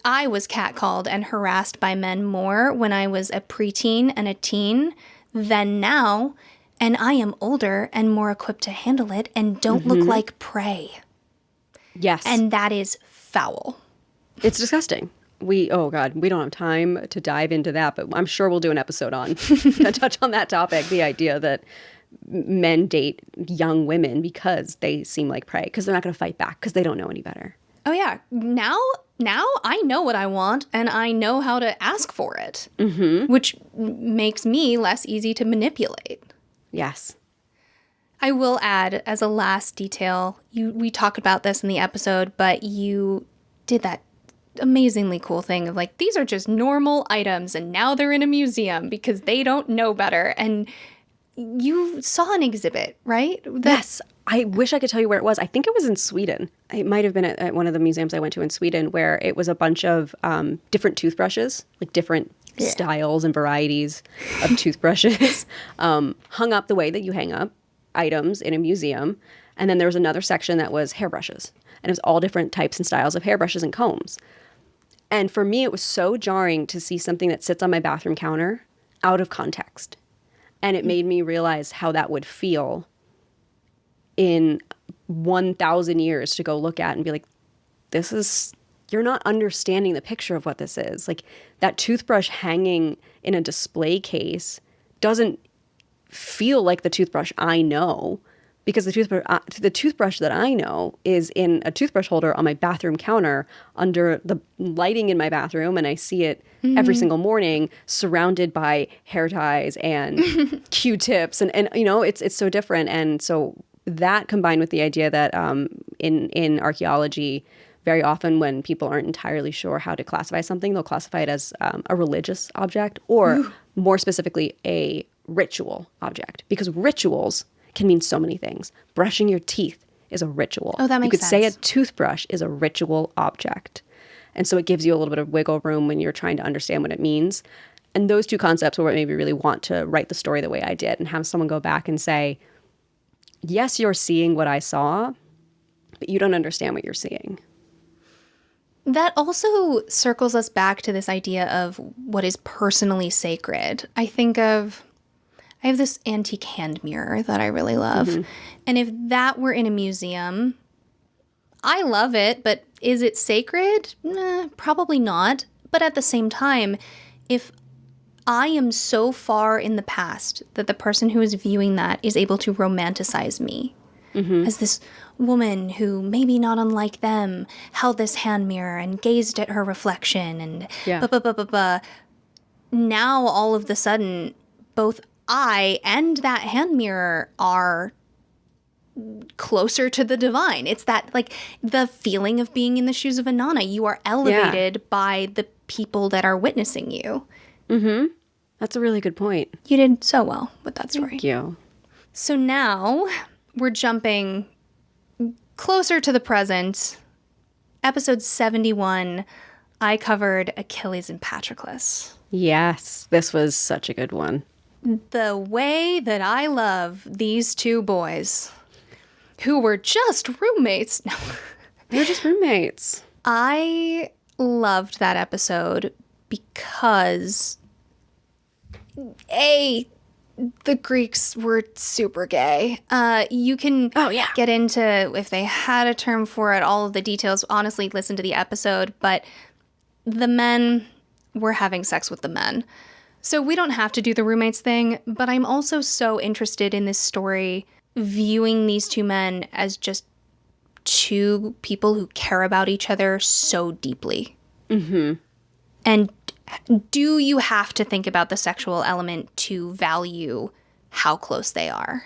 I was catcalled and harassed by men more when I was a preteen and a teen than now. And I am older and more equipped to handle it and don't look like prey. Yes. And that is foul. It's disgusting. We don't have time to dive into that, but I'm sure we'll do an episode on to touch on that topic, the idea that men date young women because they seem like prey, because they're not going to fight back, because they don't know any better. Oh, yeah. Now I know what I want, and I know how to ask for it, which makes me less easy to manipulate. Yes. I will add, as a last detail, we talked about this in the episode, but you did that amazingly cool thing of like, these are just normal items, and now they're in a museum because they don't know better. And you saw an exhibit, right? Yes. I wish I could tell you where it was. I think it was in Sweden. It might have been at one of the museums I went to in Sweden, where it was a bunch of different toothbrushes, like different styles and varieties of toothbrushes, hung up the way that you hang up items in a museum. And then there was another section that was hairbrushes. And it was all different types and styles of hairbrushes and combs. And for me, it was so jarring to see something that sits on my bathroom counter out of context. And it made me realize how that would feel in 1,000 years to go look at and be like, this is you're not understanding the picture of what this is. Like that toothbrush hanging in a display case doesn't feel like the toothbrush I know, because the toothbrush that I know is in a toothbrush holder on my bathroom counter under the lighting in my bathroom, and I see it every single morning surrounded by hair ties and Q-tips, and you know, it's so different. And so that combined with the idea that in archaeology, very often when people aren't entirely sure how to classify something, they'll classify it as a religious object, or more specifically, a ritual object, because rituals can mean so many things. Brushing your teeth is a ritual. Oh, that makes sense. You could say a toothbrush is a ritual object. And so it gives you a little bit of wiggle room when you're trying to understand what it means. And those two concepts were what made me really want to write the story the way I did, and have someone go back and say, yes, you're seeing what I saw, but you don't understand what you're seeing. That also circles us back to this idea of what is personally sacred. I have this antique hand mirror that I really love. And if that were in a museum, I love it, but is it sacred? Probably not. But at the same time, if I am so far in the past that the person who is viewing that is able to romanticize me as this woman who, maybe not unlike them, held this hand mirror and gazed at her reflection and now all of the sudden, both I and that hand mirror are closer to the divine. It's that, like, the feeling of being in the shoes of a Nana. You are elevated by the people that are witnessing you. That's a really good point. You did so well with that story. Thank you. So now we're jumping closer to the present. Episode 71, I covered Achilles and Patroclus. Yes, this was such a good one. The way that I love these two boys, who were just roommates. No. They're just roommates. I loved that episode because, the Greeks were super gay. You can get into, if they had a term for it, all of the details. Honestly, listen to the episode. But the men were having sex with the men. So we don't have to do the roommates thing. But I'm also so interested in this story, viewing these two men as just two people who care about each other so deeply. And do you have to think about the sexual element to value how close they are?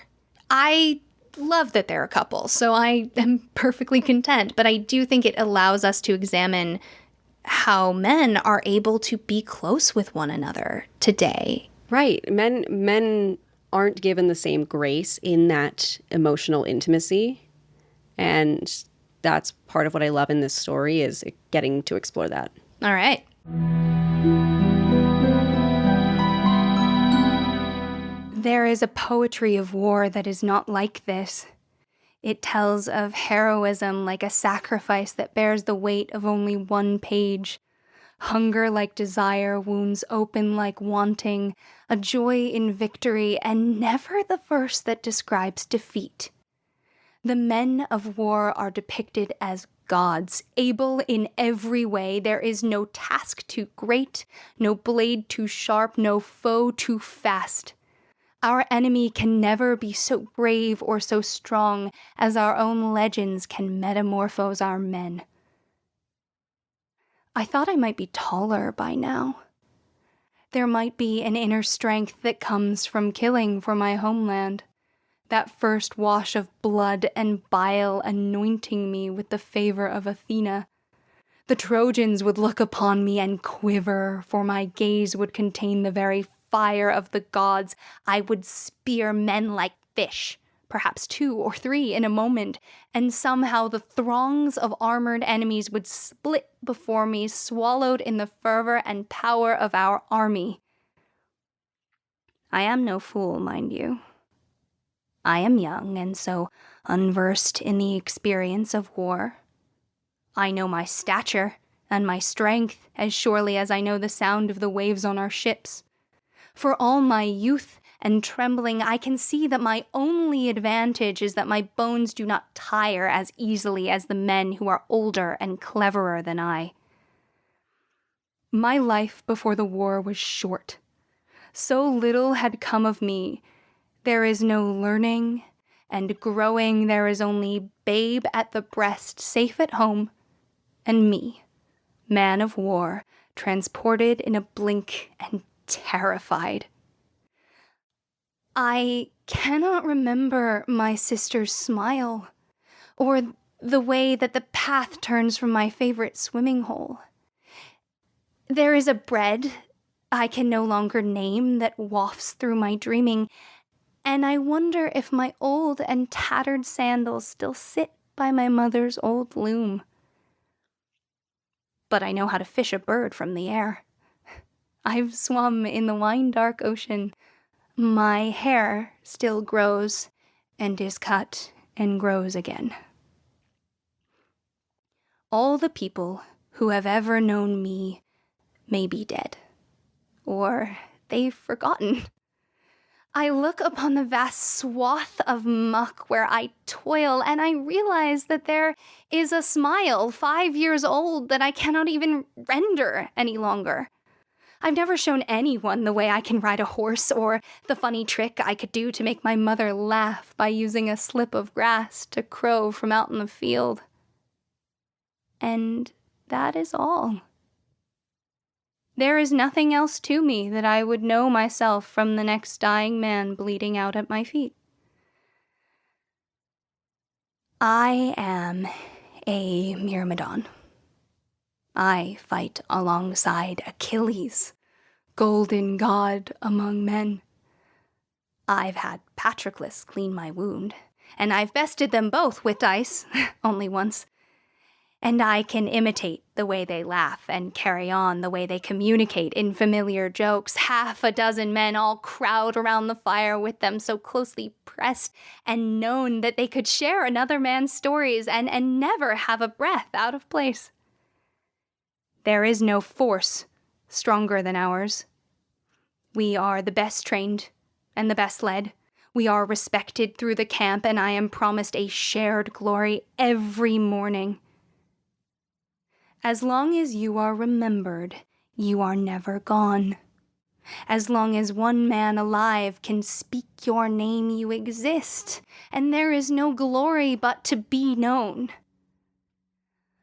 I love that they're a couple, so I am perfectly content. But I do think it allows us to examine how men are able to be close with one another today. Right. Men aren't given the same grace in that emotional intimacy. And that's part of what I love in this story, is getting to explore that. All right. There is a poetry of war that is not like this. It tells of heroism like a sacrifice that bears the weight of only one page. Hunger like desire, wounds open like wanting, a joy in victory, and never the verse that describes defeat. The men of war are depicted as gods, able in every way. There is no task too great, no blade too sharp, no foe too fast. Our enemy can never be so brave or so strong as our own legends can metamorphose our men. I thought I might be taller by now. There might be an inner strength that comes from killing for my homeland. That first wash of blood and bile anointing me with the favor of Athena. The Trojans would look upon me and quiver, for my gaze would contain the very fire of the gods. I would spear men like fish, perhaps 2 or 3 in a moment, and somehow the throngs of armored enemies would split before me, swallowed in the fervor and power of our army. I am no fool, mind you. I am young and so unversed in the experience of war. I know my stature and my strength as surely as I know the sound of the waves on our ships. For all my youth and trembling, I can see that my only advantage is that my bones do not tire as easily as the men who are older and cleverer than I. My life before the war was short. So little had come of me. There is no learning and growing. There is only babe at the breast, safe at home, and me, man of war, transported in a blink and terrified. I cannot remember my sister's smile, or the way that the path turns from my favorite swimming hole. There is a bread I can no longer name that wafts through my dreaming, and I wonder if my old and tattered sandals still sit by my mother's old loom. But I know how to fish a bird from the air. I've swum in the wine-dark ocean. My hair still grows and is cut and grows again. All the people who have ever known me may be dead, or they've forgotten. I look upon the vast swath of muck where I toil, and I realize that there is a smile 5 years old that I cannot even render any longer. I've never shown anyone the way I can ride a horse, or the funny trick I could do to make my mother laugh by using a slip of grass to crow from out in the field. And that is all. There is nothing else to me that I would know myself from the next dying man bleeding out at my feet. I am a Myrmidon. I fight alongside Achilles, golden god among men. I've had Patroclus clean my wound, and I've bested them both with dice, only once. And I can imitate the way they laugh and carry on the way they communicate in familiar jokes. 6 men all crowd around the fire with them, so closely pressed and known that they could share another man's stories and never have a breath out of place. There is no force stronger than ours. We are the best trained and the best led. We are respected through the camp, and I am promised a shared glory every morning. As long as you are remembered, you are never gone. As long as one man alive can speak your name, you exist, and there is no glory but to be known.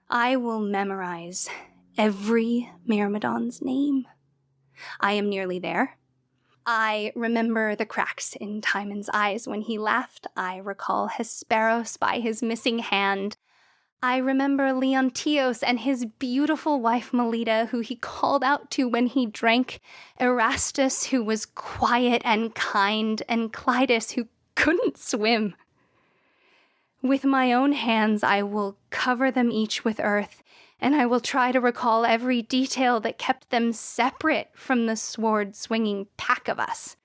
I will memorize every Myrmidon's name. I am nearly there. I remember the cracks in Timon's eyes when he laughed. I recall Hesperos by his missing hand. I remember Leontios and his beautiful wife Melita, who he called out to when he drank, Erastus, who was quiet and kind, and Clytus, who couldn't swim. With my own hands, I will cover them each with earth, and I will try to recall every detail that kept them separate from the sword-swinging pack of us.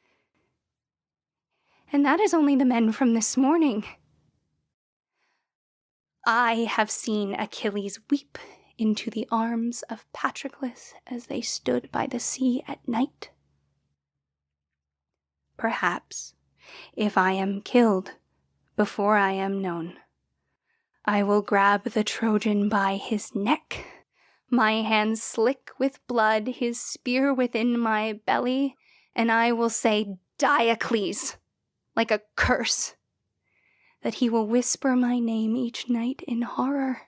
And that is only the men from this morning. I have seen Achilles weep into the arms of Patroclus as they stood by the sea at night. Perhaps, if I am killed before I am known, I will grab the Trojan by his neck, my hands slick with blood, his spear within my belly, and I will say, Diocles, like a curse, that he will whisper my name each night in horror.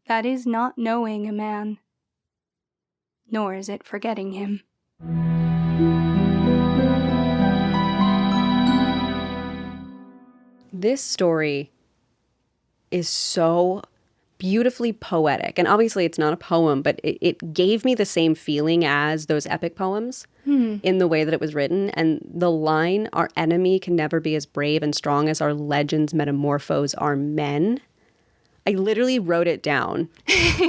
That is not knowing a man, nor is it forgetting him. This story is so beautifully poetic. And obviously it's not a poem, but it gave me the same feeling as those epic poems in the way that it was written. And the line, our enemy can never be as brave and strong as our legends metamorphose our men. I literally wrote it down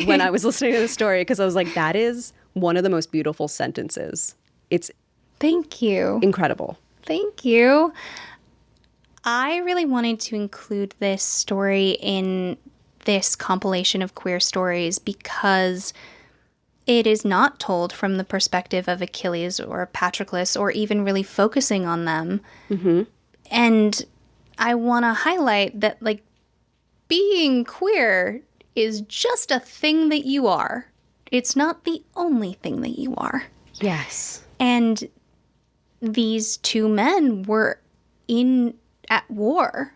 when I was listening to the story because I was like, that is one of the most beautiful sentences. It's Thank you. incredible. Thank you. I really wanted to include this story in this compilation of queer stories because it is not told from the perspective of Achilles or Patroclus or even really focusing on them. And I want to highlight that, like, being queer is just a thing that you are. It's not the only thing that you are. Yes. And these two men were at war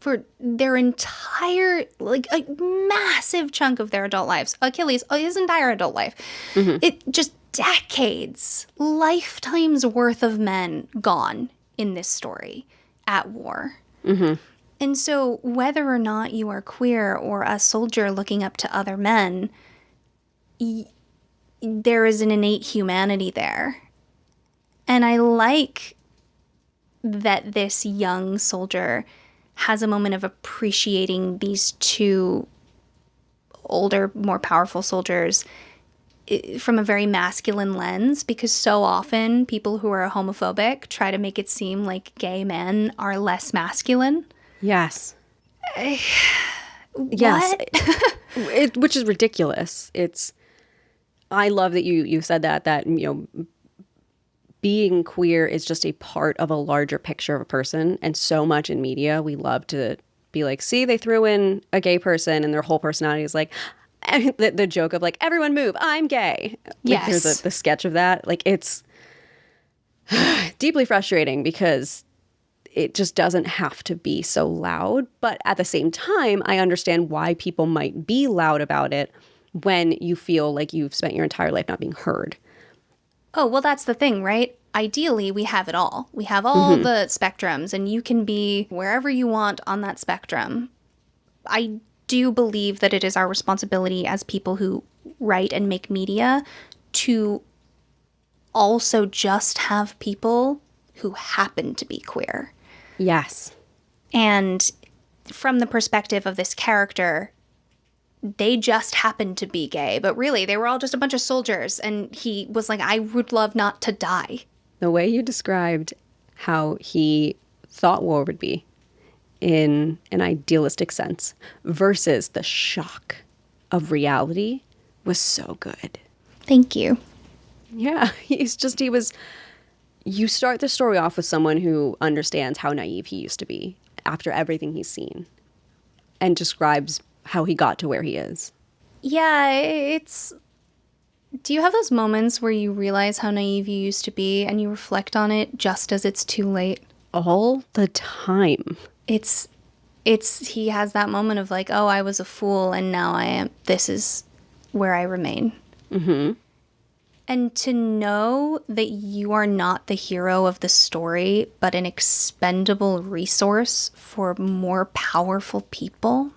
for their entire, like, a massive chunk of their adult lives. Achilles, his entire adult life. It just decades, lifetimes worth of men gone in this story at war. And so whether or not you are queer or a soldier looking up to other men, there is an innate humanity there. And I like that this young soldier has a moment of appreciating these two older, more powerful soldiers from a very masculine lens, because so often people who are homophobic try to make it seem like gay men are less masculine. Yes. What? Yes. Which is ridiculous. I love that you said that, being queer is just a part of a larger picture of a person. And so much in media, we love to be like, see, they threw in a gay person and their whole personality is like, the joke of like, everyone move, I'm gay. Yes. Like, there's the sketch of that. Like, it's deeply frustrating because it just doesn't have to be so loud. But at the same time, I understand why people might be loud about it when you feel like you've spent your entire life not being heard. Oh, well, that's the thing, right? Ideally, we have it all. We have all the spectrums, and you can be wherever you want on that spectrum. I do believe that it is our responsibility as people who write and make media to also just have people who happen to be queer. Yes. And from the perspective of this character, they just happened to be gay, but really they were all just a bunch of soldiers. And he was like, I would love not to die. The way you described how he thought war would be in an idealistic sense versus the shock of reality was so good. Thank you. Yeah, you start the story off with someone who understands how naive he used to be after everything he's seen and describes how he got to where he is. Yeah, do you have those moments where you realize how naive you used to be and you reflect on it just as it's too late? All the time. He has that moment of like, oh, I was a fool and now this is where I remain. And to know that you are not the hero of the story, but an expendable resource for more powerful people.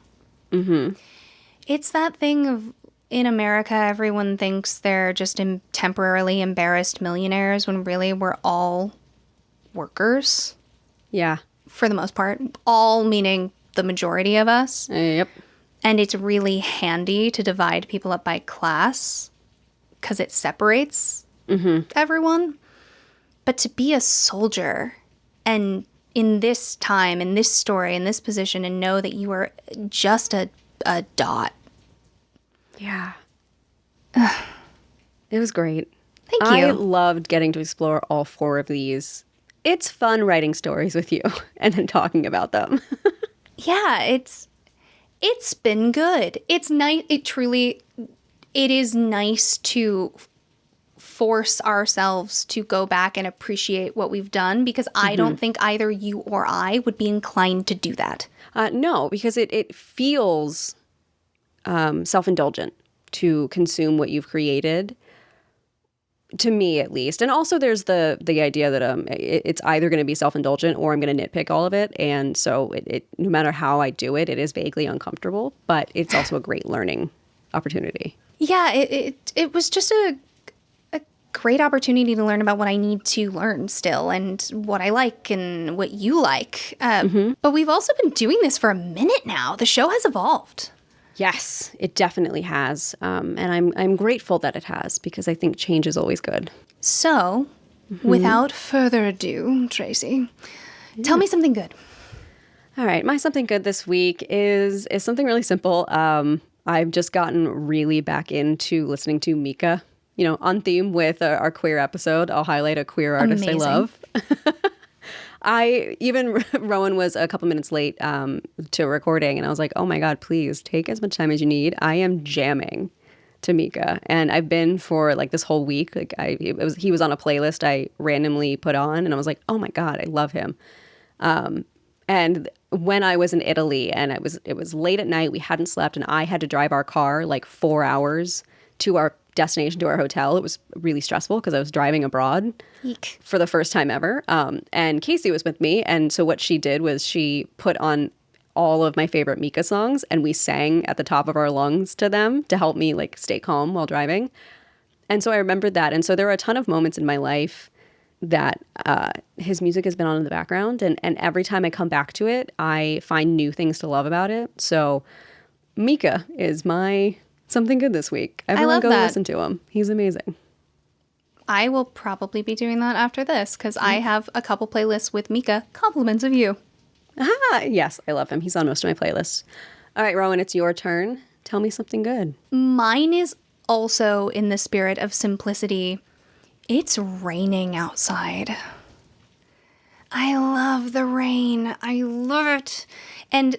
It's that thing of, in America, everyone thinks they're just temporarily embarrassed millionaires when really we're all workers. Yeah. For the most part. All meaning the majority of us. Yep. And it's really handy to divide people up by class because it separates everyone. But to be a soldier and in this time, in this story, in this position, and know that you are just a dot. Yeah. It was great. Thank you. I loved getting to explore all 4 of these. It's fun writing stories with you and then talking about them. Yeah, it's been good. It's nice. It is nice to force ourselves to go back and appreciate what we've done, because I don't think either you or I would be inclined to do that. No, because it feels self-indulgent to consume what you've created, to me at least. And also there's the idea that it's either going to be self-indulgent or I'm going to nitpick all of it. And so it no matter how I do it, it is vaguely uncomfortable, but it's also a great learning opportunity. Yeah, it was just a great opportunity to learn about what I need to learn still and what I like and what you like. But we've also been doing this for a minute now. The show has evolved. Yes, it definitely has. And I'm grateful that it has, because I think change is always good. So, without further ado, Tracy, tell me something good. All right, my something good this week is something really simple. I've just gotten really back into listening to Mika on theme with our queer episode, I'll highlight a queer artist Amazing. I love. Rowan was a couple minutes late to recording, and I was like, oh my God, please take as much time as you need. I am jamming to Mika, and I've been for like this whole week. Like he was on a playlist I randomly put on, and I was like, oh my God, I love him. And when I was in Italy and it was late at night, we hadn't slept, and I had to drive our car like 4 hours to our destination, to our hotel. It was really stressful because I was driving abroad Eek. for the first time ever. And Casey was with me. And so what she did was she put on all of my favorite Mika songs, and we sang at the top of our lungs to them to help me like stay calm while driving. And so I remembered that. And so there were a ton of moments in my life that his music has been on in the background. And every time I come back to it, I find new things to love about it. So Mika is my something good this week. Everyone love go that. listen to him. He's amazing. I will probably be doing that after this because I have a couple playlists with Mika. Compliments of you. Ah, yes, I love him. He's on most of my playlists. All right, Rowan, it's your turn. Tell me something good. Mine is also in the spirit of simplicity. It's raining outside. I love the rain. I love it. And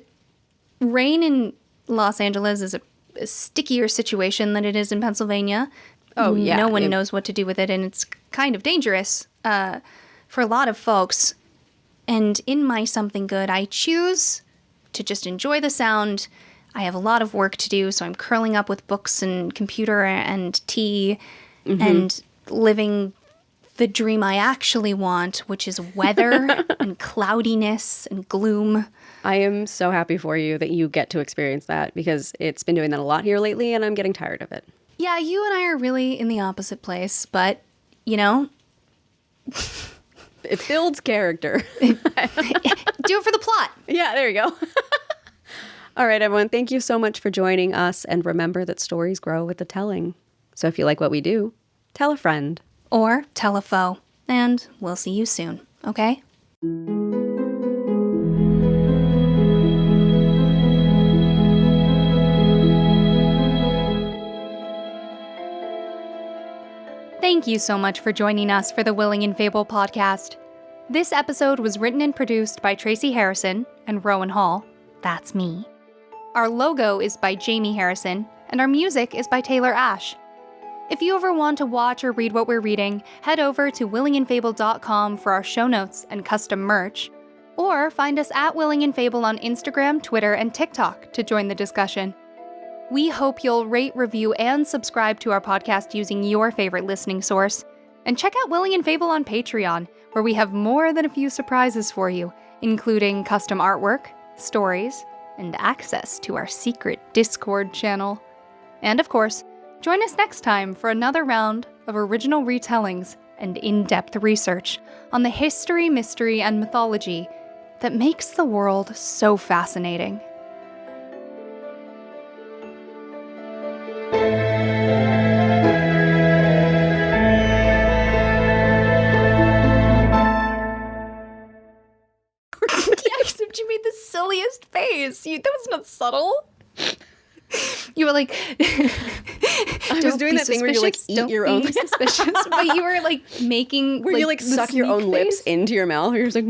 rain in Los Angeles is a stickier situation than it is in Pennsylvania. Oh, yeah. No one knows what to do with it, and it's kind of dangerous for a lot of folks. And in my something good, I choose to just enjoy the sound. I have a lot of work to do, so I'm curling up with books and computer and tea and living the dream I actually want, which is weather and cloudiness and gloom. I am so happy for you that you get to experience that because it's been doing that a lot here lately, and I'm getting tired of it. Yeah, you and I are really in the opposite place, but, It builds character. do it for the plot. Yeah, there you go. All right, everyone. Thank you so much for joining us. And remember that stories grow with the telling. So if you like what we do, tell a friend. Or tell a foe. And we'll see you soon, okay? Thank you so much for joining us for the Willing and Fable podcast. This episode was written and produced by Tracy Harrison and Rowan Hall. That's me. Our logo is by Jamie Harrison, and our music is by Taylor Ash. If you ever want to watch or read what we're reading, head over to willingandfable.com for our show notes and custom merch, or find us at Willing and Fable on Instagram, Twitter, and TikTok to join the discussion. We hope you'll rate, review, and subscribe to our podcast using your favorite listening source. And check out Willing and Fable on Patreon, where we have more than a few surprises for you, including custom artwork, stories, and access to our secret Discord channel. And of course, join us next time for another round of original retellings and in-depth research on the history, mystery, and mythology that makes the world so fascinating. Except you made the silliest face. That was not subtle. You were like, I was doing that thing where you like eat your own suspicious, but you were like making where you like suck your own lips into your mouth. You're just like,